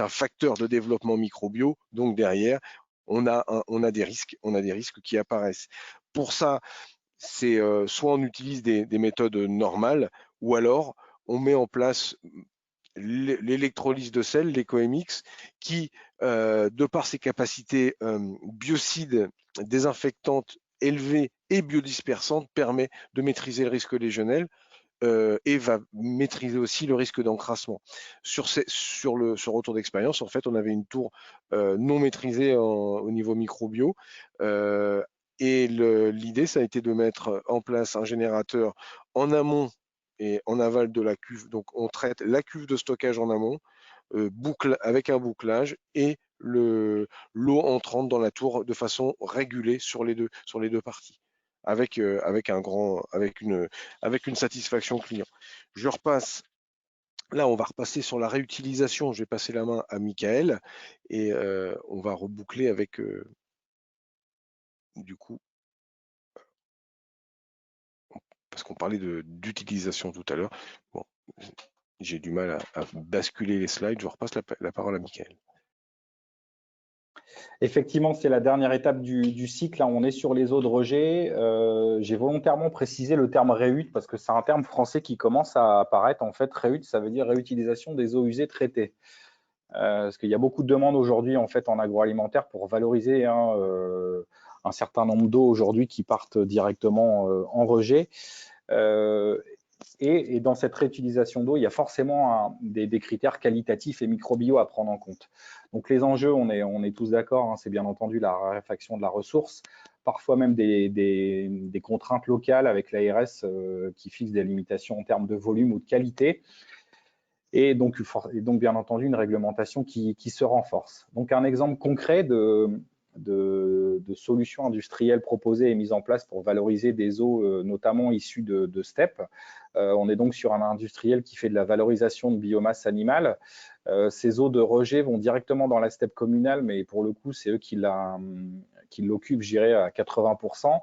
D: facteur de développement microbio. Donc derrière, on a des risques qui apparaissent. Pour ça, c'est soit on utilise des méthodes normales, ou alors on met en place l'électrolyse de sel, l'écoMX, qui, de par ses capacités biocides, désinfectantes élevées et biodispersantes, permet de maîtriser le risque légionnel et va maîtriser aussi le risque d'encrassement. Sur ce retour d'expérience, en fait, on avait une tour non maîtrisée au niveau microbio. Et l'idée, ça a été de mettre en place un générateur en amont et en aval de la cuve. Donc, on traite la cuve de stockage en amont, avec un bouclage, et l'eau entrante dans la tour de façon régulée sur les deux parties, avec une satisfaction client. Je repasse. Là, on va repasser sur la réutilisation. Je vais passer la main à Michael et on va reboucler avec du coup, parce qu'on parlait d'utilisation tout à l'heure. Bon, j'ai du mal à basculer les slides. Je repasse la parole à Michael.
C: Effectivement, c'est la dernière étape du cycle. Là, on est sur les eaux de rejet. J'ai volontairement précisé le terme réut parce que c'est un terme français qui commence à apparaître. En fait, réut, ça veut dire réutilisation des eaux usées traitées. Parce qu'il y a beaucoup de demandes aujourd'hui en fait en agroalimentaire pour valoriser un certain nombre d'eaux aujourd'hui qui partent directement en rejet. Et dans cette réutilisation d'eau, il y a forcément des critères qualitatifs et microbio à prendre en compte. Donc les enjeux, on est tous d'accord, hein, c'est bien entendu la raréfaction de la ressource, parfois même des contraintes locales avec l'ARS qui fixe des limitations en termes de volume ou de qualité. Et donc bien entendu, une réglementation qui se renforce. Donc, un exemple concret de solutions industrielles proposées et mises en place pour valoriser des eaux, notamment issues de steppes. On est donc sur un industriel qui fait de la valorisation de biomasse animale. Ces eaux de rejet vont directement dans la steppe communale, mais pour le coup, c'est eux qui l'occupent, je dirais, à 80%.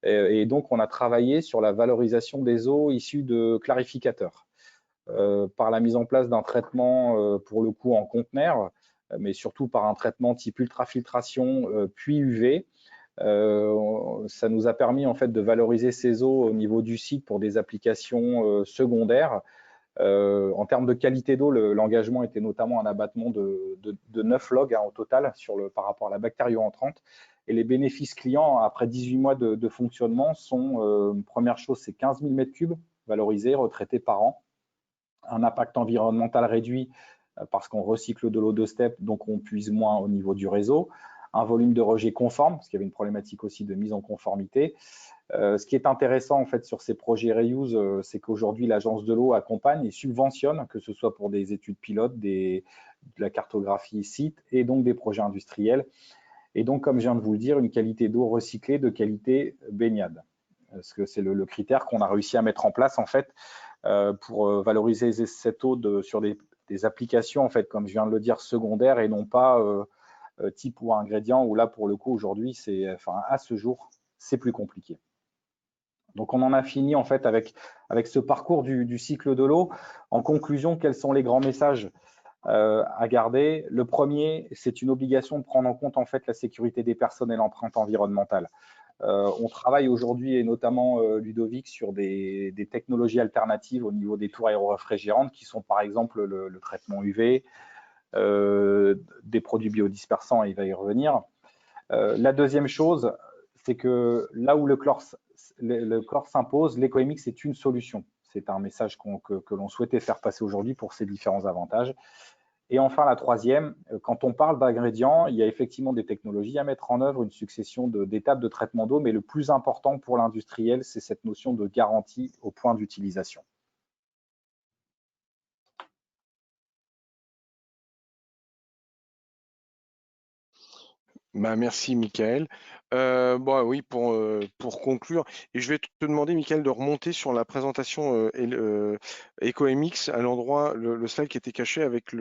C: Et donc, on a travaillé sur la valorisation des eaux issues de clarificateurs. Par la mise en place d'un traitement pour le coup en conteneur, mais surtout par un traitement type ultrafiltration puis UV. Ça nous a permis en fait de valoriser ces eaux au niveau du site pour des applications secondaires En termes de qualité d'eau, l'engagement était notamment un abattement de 9 logs au total par rapport à la bactério entrante. Et les bénéfices clients, après 18 mois de fonctionnement, sont, première chose, c'est 15 000 m3 valorisés, retraités par an. Un impact environnemental réduit parce qu'on recycle de l'eau de steppe, donc on puise moins au niveau du réseau. Un volume de rejet conforme, parce qu'il y avait une problématique aussi de mise en conformité. Ce qui est intéressant en fait sur ces projets reuse, c'est qu'aujourd'hui l'agence de l'eau accompagne et subventionne, que ce soit pour des études pilotes, de la cartographie site et donc des projets industriels. Et donc, comme je viens de vous le dire, une qualité d'eau recyclée de qualité baignade. Parce que c'est le critère qu'on a réussi à mettre en place en fait pour valoriser cette eau sur des applications en fait, comme je viens de le dire, secondaires et non pas type ou ingrédient, où là pour le coup aujourd'hui, à ce jour, c'est plus compliqué. Donc on en a fini en fait avec ce parcours du cycle de l'eau. En conclusion, quels sont les grands messages à garder? Le premier, c'est une obligation de prendre en compte en fait la sécurité des personnes et l'empreinte environnementale. On travaille aujourd'hui, et notamment Ludovic, sur des technologies alternatives au niveau des tours aéroréfrigérantes qui sont par exemple le traitement UV, des produits biodispersants, il va y revenir. La deuxième chose, c'est que là où le chlore s'impose, l'EcoMX est une solution. C'est un message que l'on souhaitait faire passer aujourd'hui pour ces différents avantages. Et enfin, la troisième, quand on parle d'ingrédients, il y a effectivement des technologies à mettre en œuvre, une succession d'étapes de traitement d'eau, mais le plus important pour l'industriel, c'est cette notion de garantie au point d'utilisation.
D: Merci Mickaël. Oui, pour conclure, et je vais te demander, Mickaël, de remonter sur la présentation EcoMX à l'endroit, le slide qui était caché avec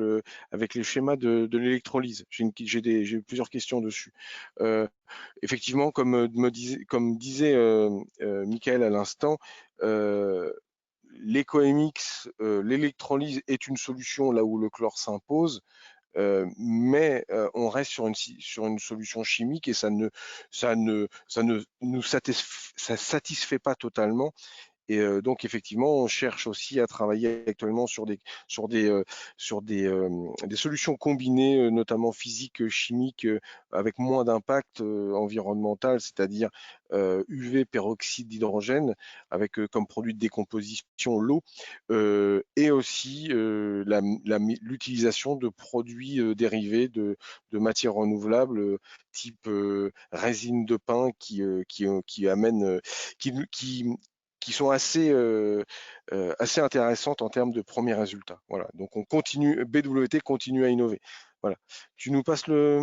D: les schémas de l'électrolyse. J'ai plusieurs questions dessus. Effectivement, comme disait Mickaël à l'instant, l'EcoMX, l'électrolyse est une solution là où le chlore s'impose. Mais on reste sur une solution chimique et ça satisfait pas totalement. Et donc effectivement, on cherche aussi à travailler actuellement sur des solutions combinées, notamment physiques, chimiques, avec moins d'impact environnemental, c'est-à-dire UV peroxyde d'hydrogène, avec comme produit de décomposition l'eau, et aussi l'utilisation de produits dérivés de matières renouvelables, type résine de pin qui sont assez intéressantes en termes de premiers résultats. Voilà. Donc on continue, BWT continue à innover. Voilà. Tu nous passes le.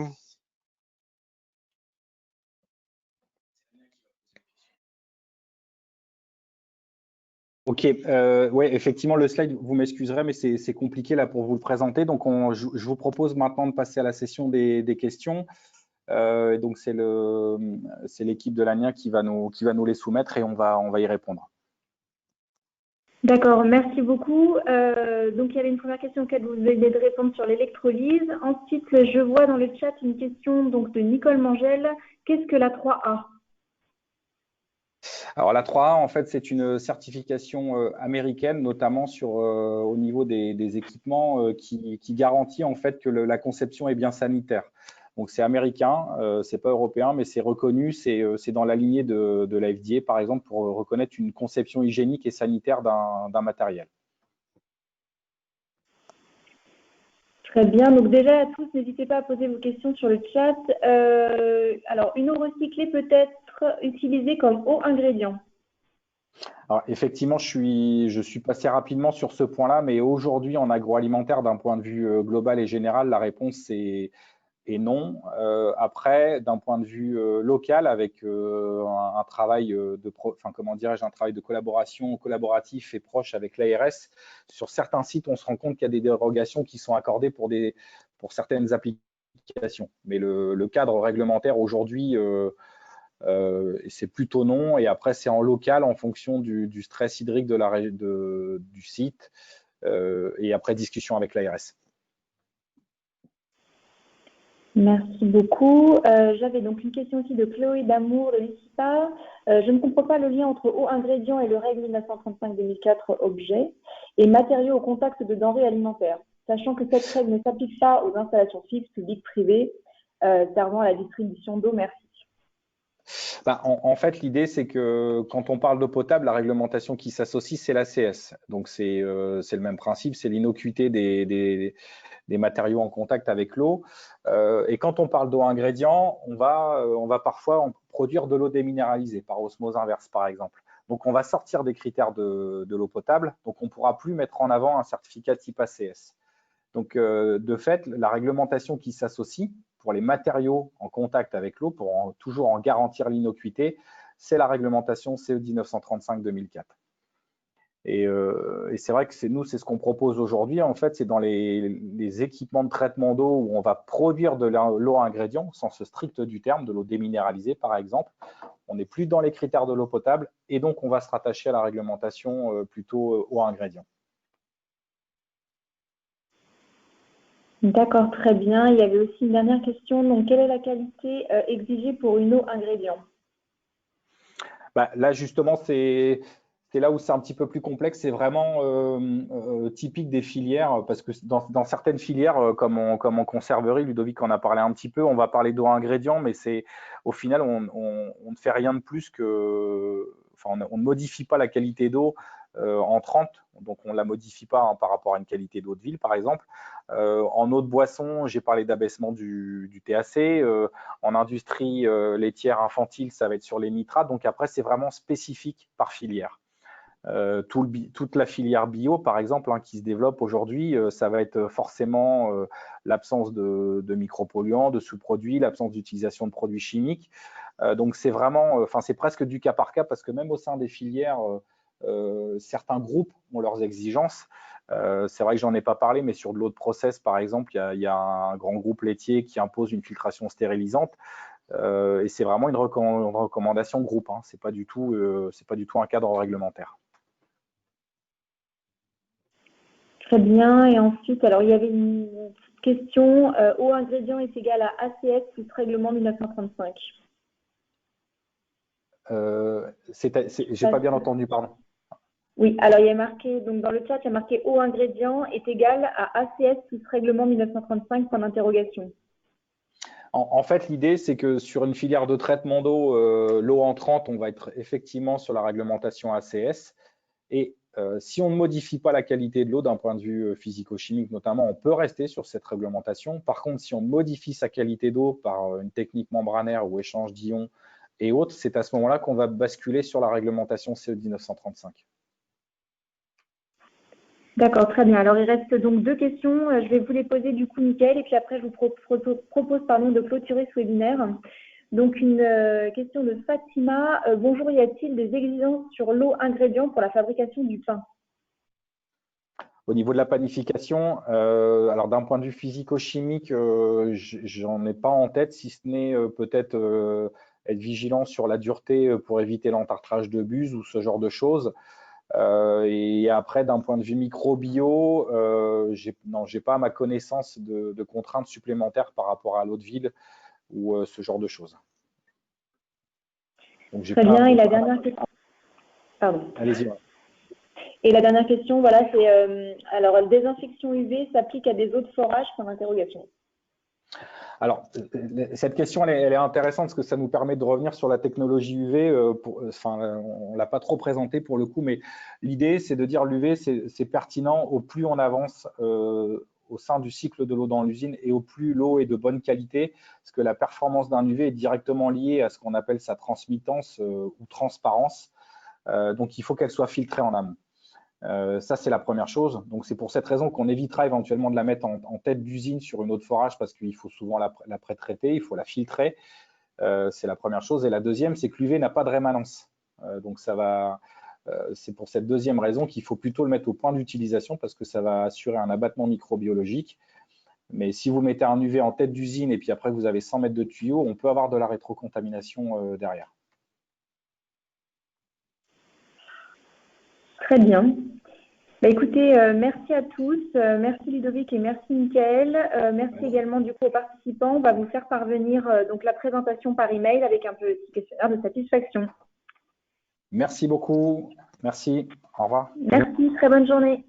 C: Ok, ouais, effectivement, le slide, vous m'excuserez, mais c'est compliqué là pour vous le présenter. Donc, je vous propose maintenant de passer à la session des questions. Donc, c'est l'équipe de l'ANIA qui va nous les soumettre et on va y répondre.
B: D'accord, merci beaucoup. Donc, il y avait une première question auquel vous venez de répondre sur l'électrolyse. Ensuite, je vois dans le chat une question donc, de Nicole Mangel. Qu'est-ce que la 3A?
C: Alors, la 3A, en fait, c'est une certification américaine, notamment au niveau des équipements qui garantit en fait que la conception est bien sanitaire. Donc, c'est américain, c'est pas européen, mais c'est reconnu, c'est dans la lignée de la FDA, par exemple, pour reconnaître une conception hygiénique et sanitaire d'un matériel.
B: Très bien. Donc déjà, à tous, n'hésitez pas à poser vos questions sur le chat. Alors, une eau recyclée peut être utilisée comme eau ingrédient.
C: Alors, effectivement, je suis passé rapidement sur ce point-là, mais aujourd'hui, en agroalimentaire, d'un point de vue global et général, la réponse est non. Après, d'un point de vue local, avec un travail un travail de collaboration collaboratif et proche avec l'ARS, sur certains sites, on se rend compte qu'il y a des dérogations qui sont accordées pour certaines applications. Mais le cadre réglementaire aujourd'hui, c'est plutôt non. Et après, c'est en local en fonction du stress hydrique du site. Et après, discussion avec l'ARS.
B: Merci beaucoup. J'avais donc une question aussi de Chloé Damour de l'ICIPA. Je ne comprends pas le lien entre eau ingrédient et le règle 1935-2004 objet et matériaux au contact de denrées alimentaires, sachant que cette règle ne s'applique pas aux installations fixes, publiques, privées, servant à la distribution d'eau. Merci.
C: Ben, en fait, l'idée, c'est que quand on parle d'eau potable, la réglementation qui s'associe, c'est l'ACS. Donc, c'est le même principe, c'est l'innocuité des matériaux en contact avec l'eau. Et quand on parle d'eau ingrédient, on va parfois produire de l'eau déminéralisée par osmose inverse, par exemple. Donc, on va sortir des critères de l'eau potable. Donc, on ne pourra plus mettre en avant un certificat type ACS. Donc, de fait, la réglementation qui s'associe pour les matériaux en contact avec l'eau, pour toujours en garantir l'innocuité, c'est la réglementation CE 1935-2004. Et c'est vrai que nous, c'est ce qu'on propose aujourd'hui. En fait, c'est dans les équipements de traitement d'eau où on va produire de l'eau ingrédient, au sens strict du terme, de l'eau déminéralisée, par exemple. On n'est plus dans les critères de l'eau potable et donc on va se rattacher à la réglementation plutôt eau ingrédient.
B: D'accord, très bien. Il y avait aussi une dernière question. Donc, quelle est la qualité exigée pour une eau ingrédient?
C: Bah, là, justement, c'est là où c'est un petit peu plus complexe. C'est vraiment typique des filières, parce que dans certaines filières, comme en conserverie, Ludovic en a parlé un petit peu, on va parler d'eau ingrédient, mais au final, on ne fait rien de plus que… Enfin, on ne modifie pas la qualité d'eau entrante, donc on ne la modifie pas hein, par rapport à une qualité d'eau de ville, par exemple. En eau de boisson, j'ai parlé d'abaissement du TAC. En industrie laitière infantile, ça va être sur les nitrates. Donc après, c'est vraiment spécifique par filière. Toute la filière bio, par exemple, hein, qui se développe aujourd'hui, ça va être forcément l'absence de micropolluants, de sous-produits, l'absence d'utilisation de produits chimiques. Donc c'est vraiment, c'est presque du cas par cas parce que même au sein des filières, certains groupes ont leurs exigences. C'est vrai que j'en ai pas parlé, mais sur de l'eau de process, par exemple, il y a un grand groupe laitier qui impose une filtration stérilisante. Et c'est vraiment une recommandation groupe. Hein. C'est pas du tout un cadre réglementaire.
B: Très bien. Et ensuite, alors il y avait une question. Eau ingrédient est égal à ACS plus règlement 1935.
C: J'ai pas bien entendu, pardon.
B: Oui, alors il y a marqué, donc dans le chat, il y a marqué eau ingrédient est égal à ACS plus règlement 1935, point d'interrogation.
C: En fait, l'idée, c'est que sur une filière de traitement d'eau, l'eau entrante, on va être effectivement sur la réglementation ACS. Et si on ne modifie pas la qualité de l'eau d'un point de vue physico-chimique notamment, on peut rester sur cette réglementation. Par contre, si on modifie sa qualité d'eau par une technique membranaire ou échange d'ions et autres, c'est à ce moment-là qu'on va basculer sur la réglementation CE 1935.
B: D'accord, très bien. Alors, il reste donc deux questions. Je vais vous les poser du coup, Mickaël, et puis après, je vous propose de clôturer ce webinaire. Donc, une question de Fatima. Bonjour, y a-t-il des exigences sur l'eau ingrédient pour la fabrication du pain?
C: Au niveau de la panification, alors d'un point de vue physico-chimique, j'en ai pas en tête, si ce n'est peut-être être vigilant sur la dureté pour éviter l'entartrage de buse ou ce genre de choses. Et après, d'un point de vue microbio, j'ai pas à ma connaissance de contraintes supplémentaires par rapport à l'eau de ville ou ce genre de choses. Donc,
B: très bien. Et la dernière question. Pardon.
C: Allez-y.
B: Et la dernière question, voilà, c'est alors, la désinfection UV s'applique à des eaux de forage, point d'interrogation.
C: Alors, cette question, elle est intéressante parce que ça nous permet de revenir sur la technologie UV. On ne l'a pas trop présentée pour le coup, mais l'idée, c'est de dire l'UV, c'est pertinent au plus on avance au sein du cycle de l'eau dans l'usine et au plus l'eau est de bonne qualité, parce que la performance d'un UV est directement liée à ce qu'on appelle sa transmittance ou transparence. Donc, il faut qu'elle soit filtrée en amont. Ça, c'est la première chose. Donc, c'est pour cette raison qu'on évitera éventuellement de la mettre en tête d'usine sur une eau de forage parce qu'il faut souvent la pré-traiter, il faut la filtrer. C'est la première chose. Et la deuxième, c'est que l'UV n'a pas de rémanence. Donc, c'est pour cette deuxième raison qu'il faut plutôt le mettre au point d'utilisation parce que ça va assurer un abattement microbiologique. Mais si vous mettez un UV en tête d'usine et puis après vous avez 100 mètres de tuyau, on peut avoir de la rétrocontamination derrière.
B: Très bien. Bah, écoutez, merci à tous, merci Ludovic et merci Mickaël. Merci également du coup aux participants. On va vous faire parvenir donc la présentation par email avec un petit questionnaire de satisfaction.
C: Merci beaucoup. Merci. Au revoir.
B: Merci, très bonne journée.